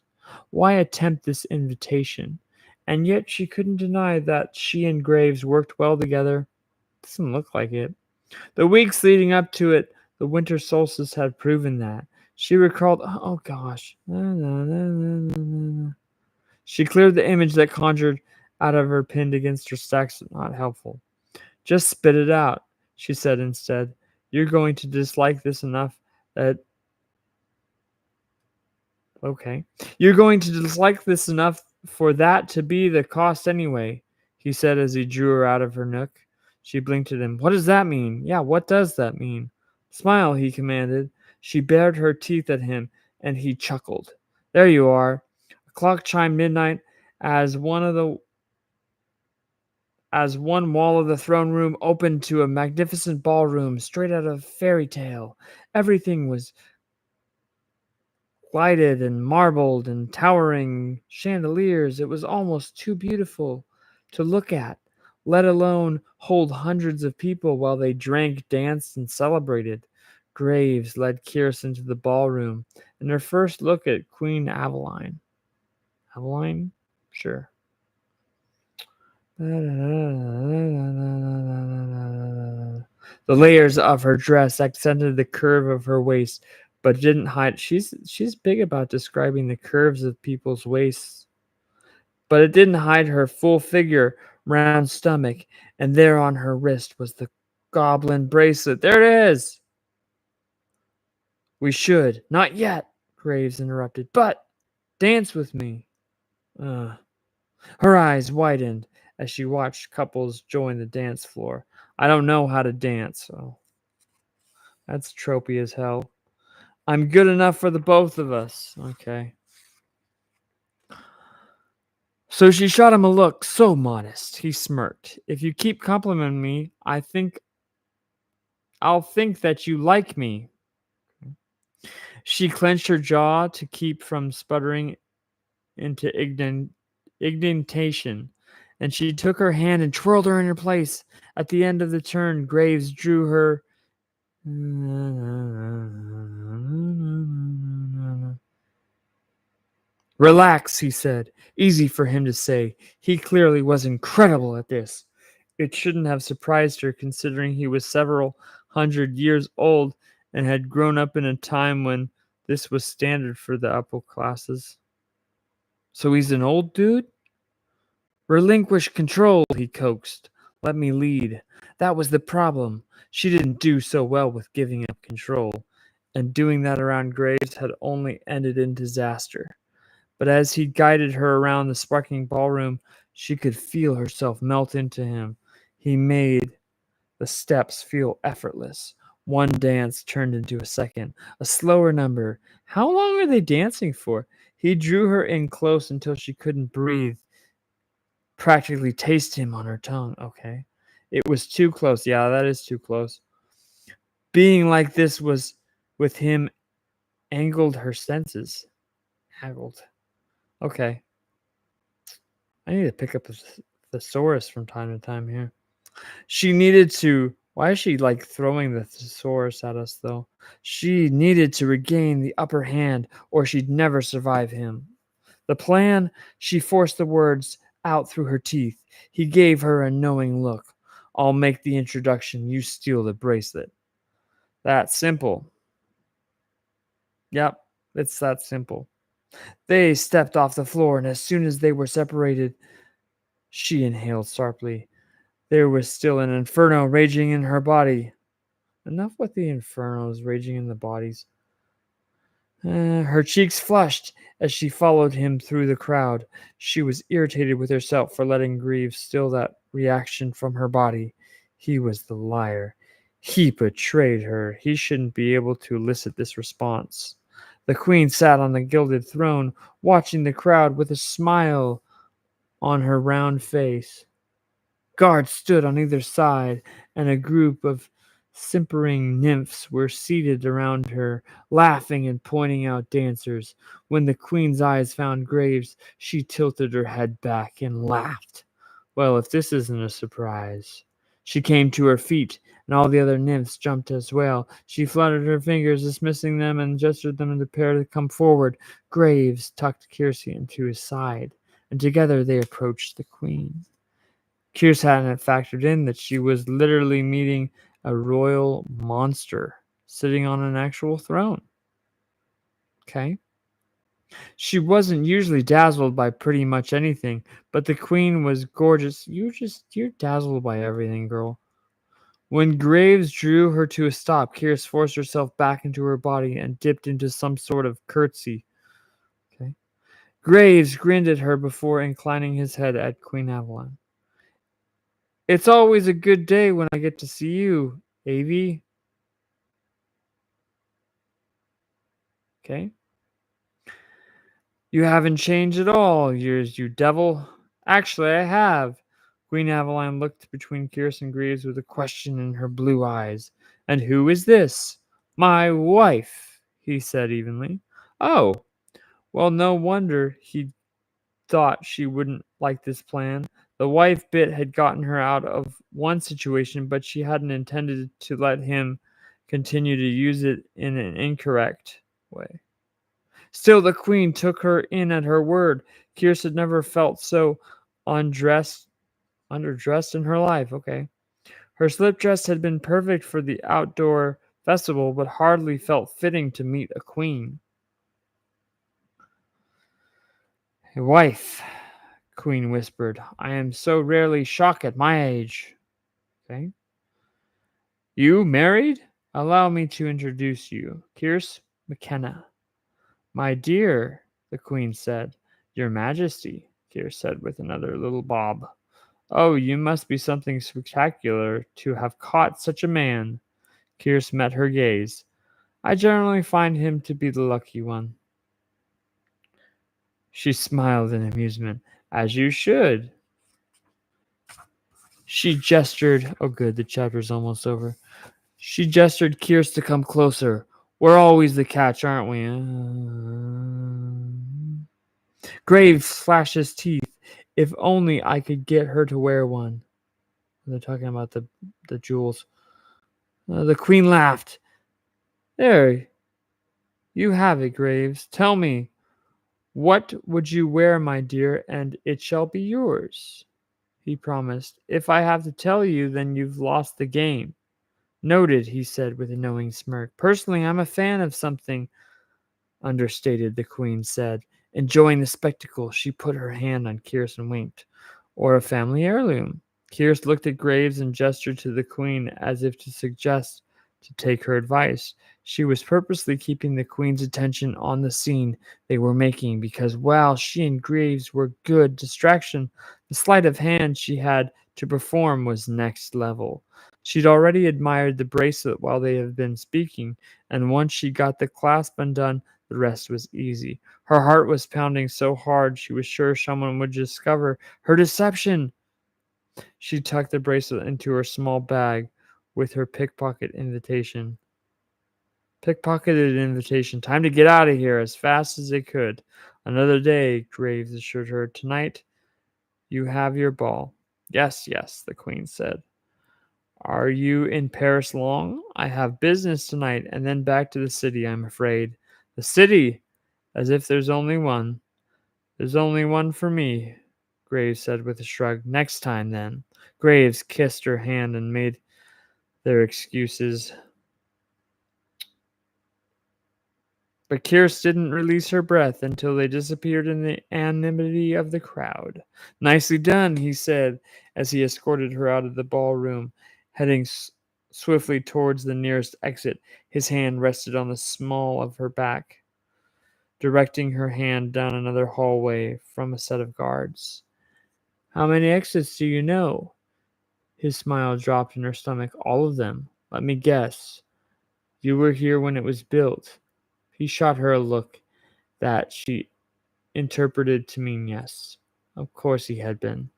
Why attempt this invitation? And yet she couldn't deny that she and Graves worked well together. Doesn't look like it. The weeks leading up to it, the winter solstice had proven that. She recalled, oh gosh. She cleared the image that conjured out of her pinned against her stacks, not helpful. Just spit it out, she said instead. You're going to dislike this enough that... Okay. You're going to dislike this enough for that to be the cost anyway, he said as he drew her out of her nook. She blinked at him. What does that mean? Yeah, what does that mean? Smile, he commanded. She bared her teeth at him, and he chuckled. There you are. A clock chimed midnight as one wall of the throne room opened to a magnificent ballroom straight out of fairy tale. Everything was lighted and marbled and towering chandeliers. It was almost too beautiful to look at, let alone hold hundreds of people while they drank, danced, and celebrated. Graves led Kyrus into the ballroom, and their first look at Queen Aveline. Aveline? Sure. The layers of her dress accented the curve of her waist, but didn't hide. She's big about describing the curves of people's waists, but it didn't hide her full figure, round stomach, and there on her wrist was the goblin bracelet. There it is. We should. Not yet, Graves interrupted. But dance with me. Her eyes widened as she watched couples join the dance floor. I don't know how to dance. Oh, that's tropey as hell. I'm good enough for the both of us. Okay. So she shot him a look so modest. He smirked. If you keep complimenting me, I'll think that you like me. She clenched her jaw to keep from sputtering into indignation, and she took her hand and twirled her in her place. At the end of the turn, Graves drew her. Relax, he said. Easy for him to say. He clearly was incredible at this. It shouldn't have surprised her, considering he was several hundred years old and had grown up in a time when this was standard for the upper classes. So he's an old dude? Relinquish control, he coaxed. Let me lead. That was the problem. She didn't do so well with giving up control, and doing that around Graves had only ended in disaster. But as he guided her around the sparkling ballroom, she could feel herself melt into him. He made the steps feel effortless. One dance turned into a second, a slower number. How long are they dancing for? He drew her in close until she couldn't breathe, practically taste him on her tongue. Okay. It was too close. Yeah, that is too close. Being like this was with him angled her senses. Haggled. Okay. I need to pick up a thesaurus from time to time here. She needed to. Why is she like throwing the thesaurus at us though? She needed to regain the upper hand or she'd never survive him. The plan, she forced the words out through her teeth. He gave her a knowing look. I'll make the introduction. You steal the bracelet. That simple. Yep, it's that simple. They stepped off the floor, and as soon as they were separated, she inhaled sharply. There was still an inferno raging in her body. Enough with the infernos raging in the bodies. Her cheeks flushed as she followed him through the crowd. She was irritated with herself for letting Greaves steal that reaction from her body. He was the liar. He betrayed her. He shouldn't be able to elicit this response. The queen sat on the gilded throne, watching the crowd with a smile on her round face. Guards stood on either side, and a group of simpering nymphs were seated around her, laughing and pointing out dancers. When the queen's eyes found Graves, she tilted her head back and laughed. Well, if this isn't a surprise. She came to her feet, and all the other nymphs jumped as well. She fluttered her fingers, dismissing them, and gestured them to pair to come forward. Graves tucked Kiersey into his side, and together they approached the queen. Kierce hadn't factored in that she was literally meeting a royal monster sitting on an actual throne. Okay. She wasn't usually dazzled by pretty much anything, but the queen was gorgeous. You're dazzled by everything, girl. When Graves drew her to a stop, Kierce forced herself back into her body and dipped into some sort of curtsy. Okay. Graves grinned at her before inclining his head at Queen Avalon. It's always a good day when I get to see you, Avi. Okay. You haven't changed at all, you devil. Actually, I have. Queen Avalon looked between Kierce and Greaves with a question in her blue eyes. And who is this? My wife, he said evenly. Oh, well, no wonder he thought she wouldn't like this plan. The wife bit had gotten her out of one situation, but she hadn't intended to let him continue to use it in an incorrect way. Still, the queen took her in at her word. Kierce had never felt so underdressed in her life. Okay. Her slip dress had been perfect for the outdoor festival, but hardly felt fitting to meet a queen. Hey, wife, Queen whispered, I am so rarely shocked at my age. Okay. You married? Allow me to introduce you. Kierce McKenna. My dear, the queen said. Your Majesty, Kierce said with another little bob. Oh, you must be something spectacular to have caught such a man. Kierce met her gaze. I generally find him to be the lucky one. She smiled in amusement. As you should. She gestured. Oh, good, the chapter's almost over. She gestured Kierce to come closer. We're always the catch, aren't we? Graves flashed his teeth. If only I could get her to wear one. They're talking about the jewels. The queen laughed. There, you have it, Graves. Tell me, what would you wear, my dear, and it shall be yours, he promised. If I have to tell you, then you've lost the game. Noted, he said with a knowing smirk. Personally, I'm a fan of something understated, the queen said. Enjoying the spectacle, she put her hand on Kierce and winked. Or a family heirloom. Kierce looked at Graves and gestured to the queen as if to suggest to take her advice. She was purposely keeping the queen's attention on the scene they were making because while she and Graves were good distraction, the sleight of hand she had to perform was next level. She'd already admired the bracelet while they had been speaking, and once she got the clasp undone, the rest was easy. Her heart was pounding so hard she was sure someone would discover her deception. She tucked the bracelet into her small bag with her pickpocketed invitation. Time to get out of here as fast as they could. Another day, Graves assured her. Tonight, you have your ball. Yes, yes, the queen said. Are you in Paris long? I have business tonight, and then back to the city, I'm afraid. The city? As if there's only one. There's only one for me, Graves said with a shrug. Next time, then. Graves kissed her hand and made their excuses. But Kirst didn't release her breath until they disappeared in the anonymity of the crowd. Nicely done, he said as he escorted her out of the ballroom, heading swiftly towards the nearest exit. His hand rested on the small of her back, directing her hand down another hallway from a set of guards. How many exits do you know? His smile dropped in her stomach. All of them. Let me guess. You were here when it was built. He shot her a look that she interpreted to mean yes. Of course he had been.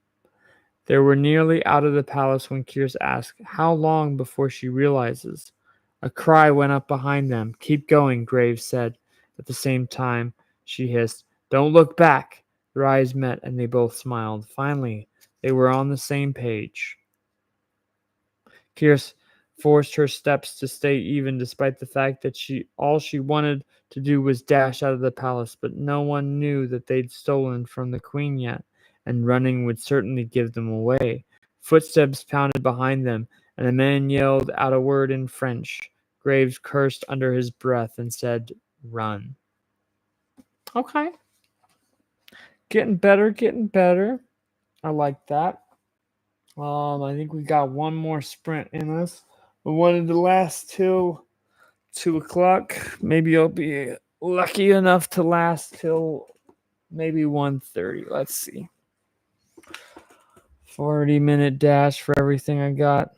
They were nearly out of the palace when Kirst asked, How long before she realizes? A cry went up behind them. Keep going, Graves said. At the same time, she hissed, Don't look back. Their eyes met and they both smiled. Finally, they were on the same page. Kirst forced her steps to stay even despite the fact that all she wanted to do was dash out of the palace, but no one knew that they'd stolen from the queen yet, and running would certainly give them away. Footsteps pounded behind them, and a man yelled out a word in French. Graves cursed under his breath and said, Run. Okay. Getting better, getting better. I like that. I think we got one more sprint in us. We wanted to last till 2 o'clock. Maybe I'll be lucky enough to last till maybe 1:30. Let's see. 40-minute dash for everything I got.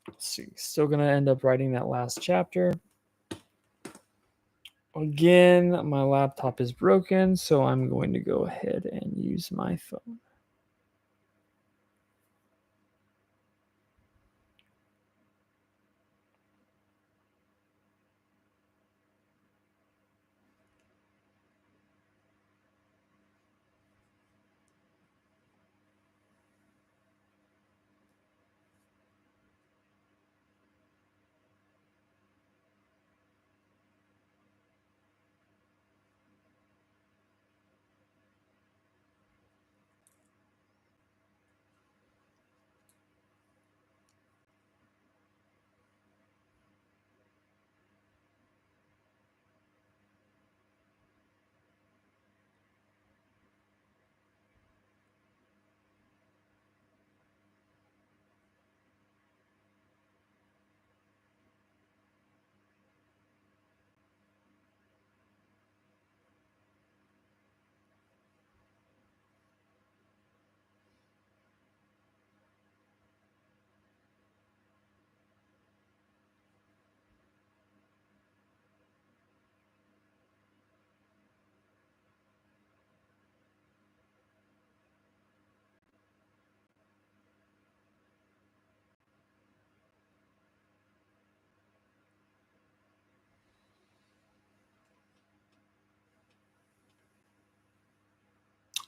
Let's see. Still gonna end up writing that last chapter. Again, my laptop is broken, so I'm going to go ahead and use my phone.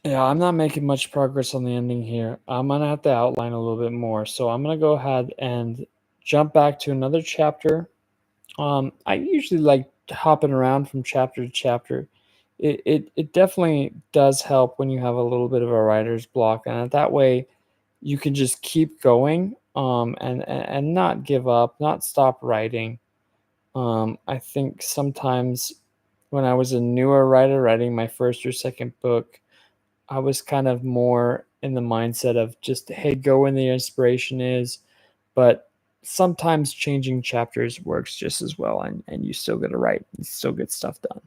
Yeah, I'm not making much progress on the ending here. I'm gonna have to outline a little bit more. So I'm gonna go ahead and jump back to another chapter. I usually like hopping around from chapter to chapter. It definitely does help when you have a little bit of a writer's block, and that way you can just keep going and not give up, not stop writing. I think sometimes when I was a newer writer writing my first or second book, I was kind of more in the mindset of just, hey, go when the inspiration is. But sometimes changing chapters works just as well, and you still get to write, you still get stuff done.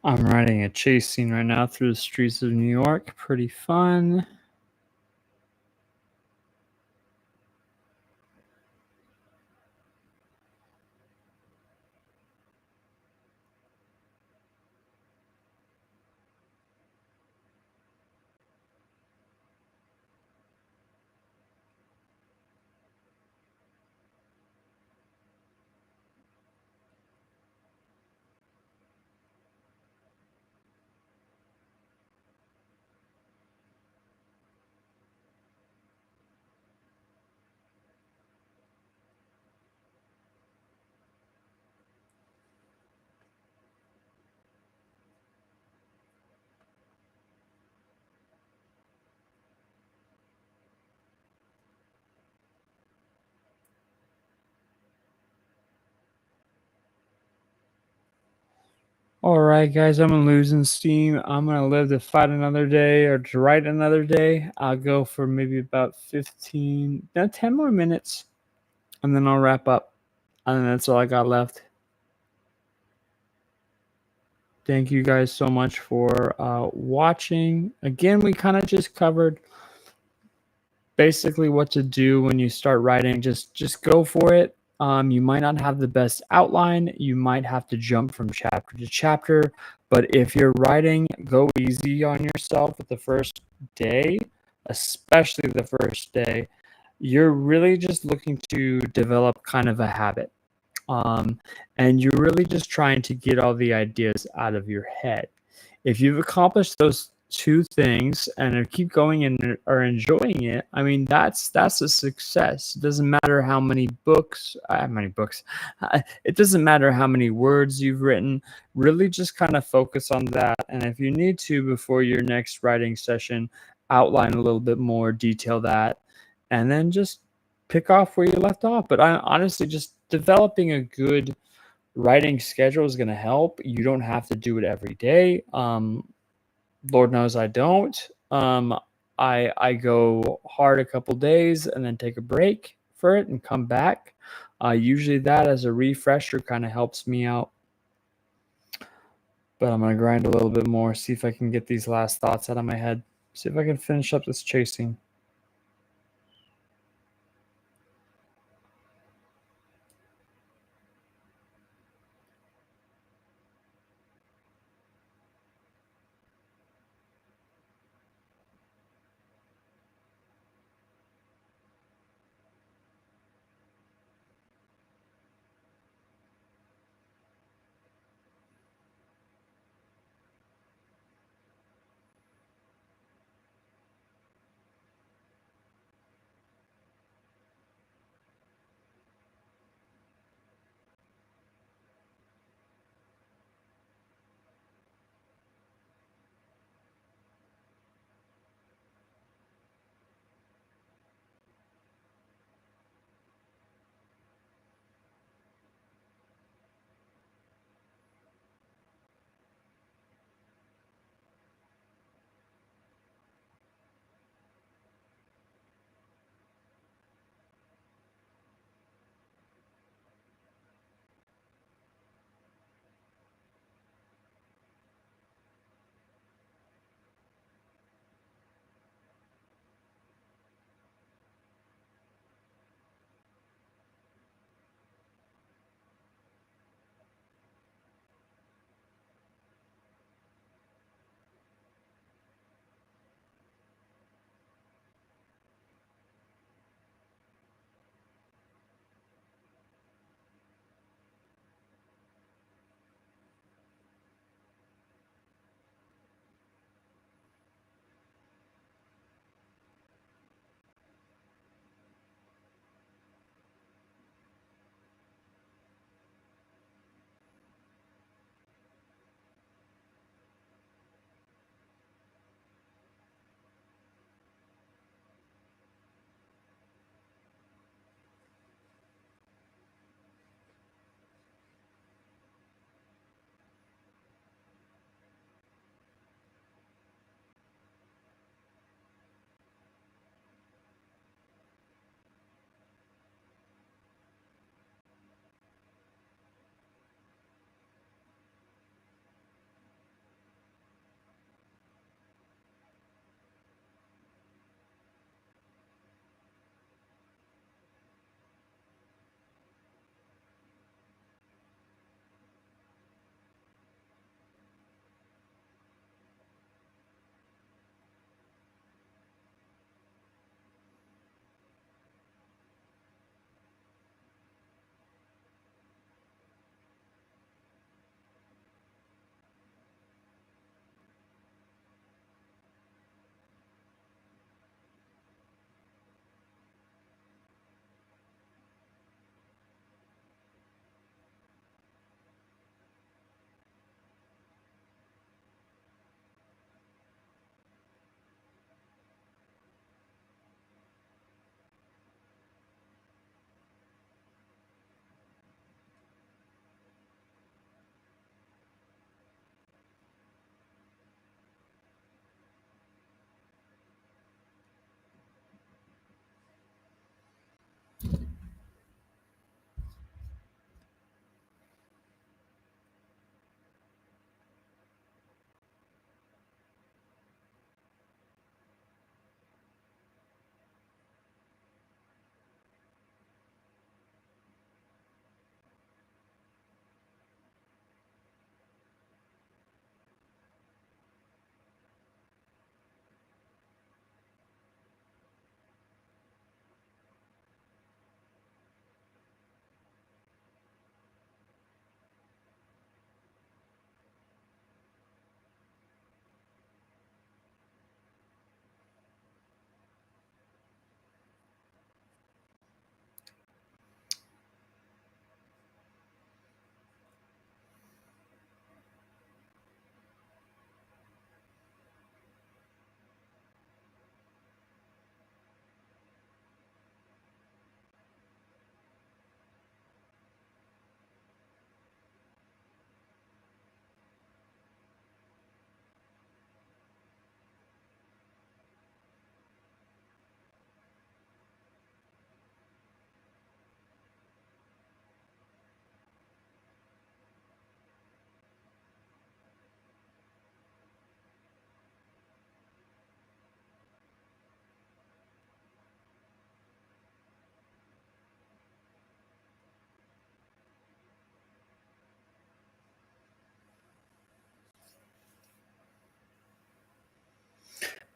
I'm writing a chase scene right now through the streets of New York. Pretty fun. All right, guys, I'm losing steam. I'm gonna live to fight another day or to write another day. I'll go for maybe about 15, no, 10 more minutes, and then I'll wrap up. And that's all I got left. Thank you guys so much for watching. Again, we kind of just covered basically what to do when you start writing. Just go for it. You might not have the best outline. You might have to jump from chapter to chapter. But if you're writing, go easy on yourself with the first day, especially the first day. You're really just looking to develop kind of a habit. Um, and you're really just trying to get all the ideas out of your head. If you've accomplished those two things and keep going and are enjoying it, I mean that's a success. It doesn't matter how many books. It doesn't matter how many words you've written. Really, just kind of focus on that. And if you need to, before your next writing session, outline a little bit more, detail that, and then just pick off where you left off. But I honestly just developing a good writing schedule is going to help. You don't have to do it every day. Lord knows I don't. I go hard a couple days and then take a break for it and come back. Usually that as a refresher kind of helps me out. But I'm gonna grind a little bit more, see if I can get these last thoughts out of my head. See if I can finish up this chasing.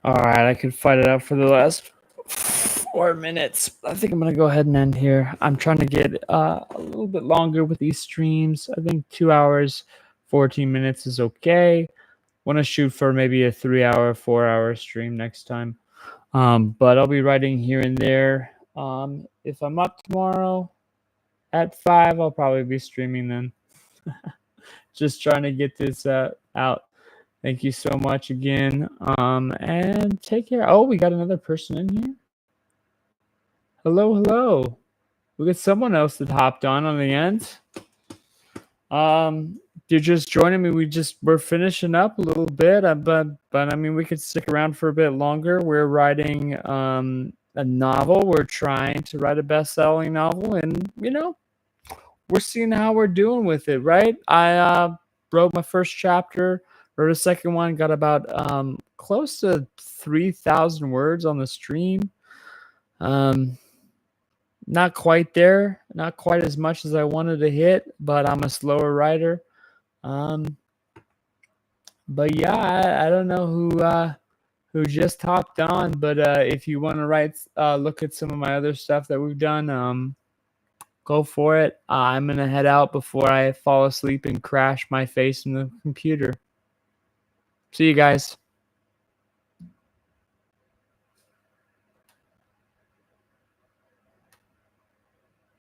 All right, I could fight it out for the last 4 minutes. I think I'm gonna go ahead and end here. I'm trying to get a little bit longer with these streams. I think 2 hours, 14 minutes is okay. Want to shoot for maybe a 3 hour, 4 hour stream next time. But I'll be writing here and there. If I'm up tomorrow at 5, I'll probably be streaming then. Just trying to get this out. Thank you so much again. And take care. Oh, we got another person in here. Hello, hello. We got someone else that hopped on the end. You're just joining me. We're finishing up a little bit, but I mean, we could stick around for a bit longer. We're writing a novel. We're trying to write a best-selling novel, and we're seeing how we're doing with it. Right? I wrote my first chapter, wrote a second one, got about close to 3,000 words on the stream. Not quite there, not quite as much as I wanted to hit, but I'm a slower writer. But yeah, I don't know who just hopped on, but if you want to look at some of my other stuff that we've done, go for it. I'm gonna head out before I fall asleep and crash my face in the computer. See you guys.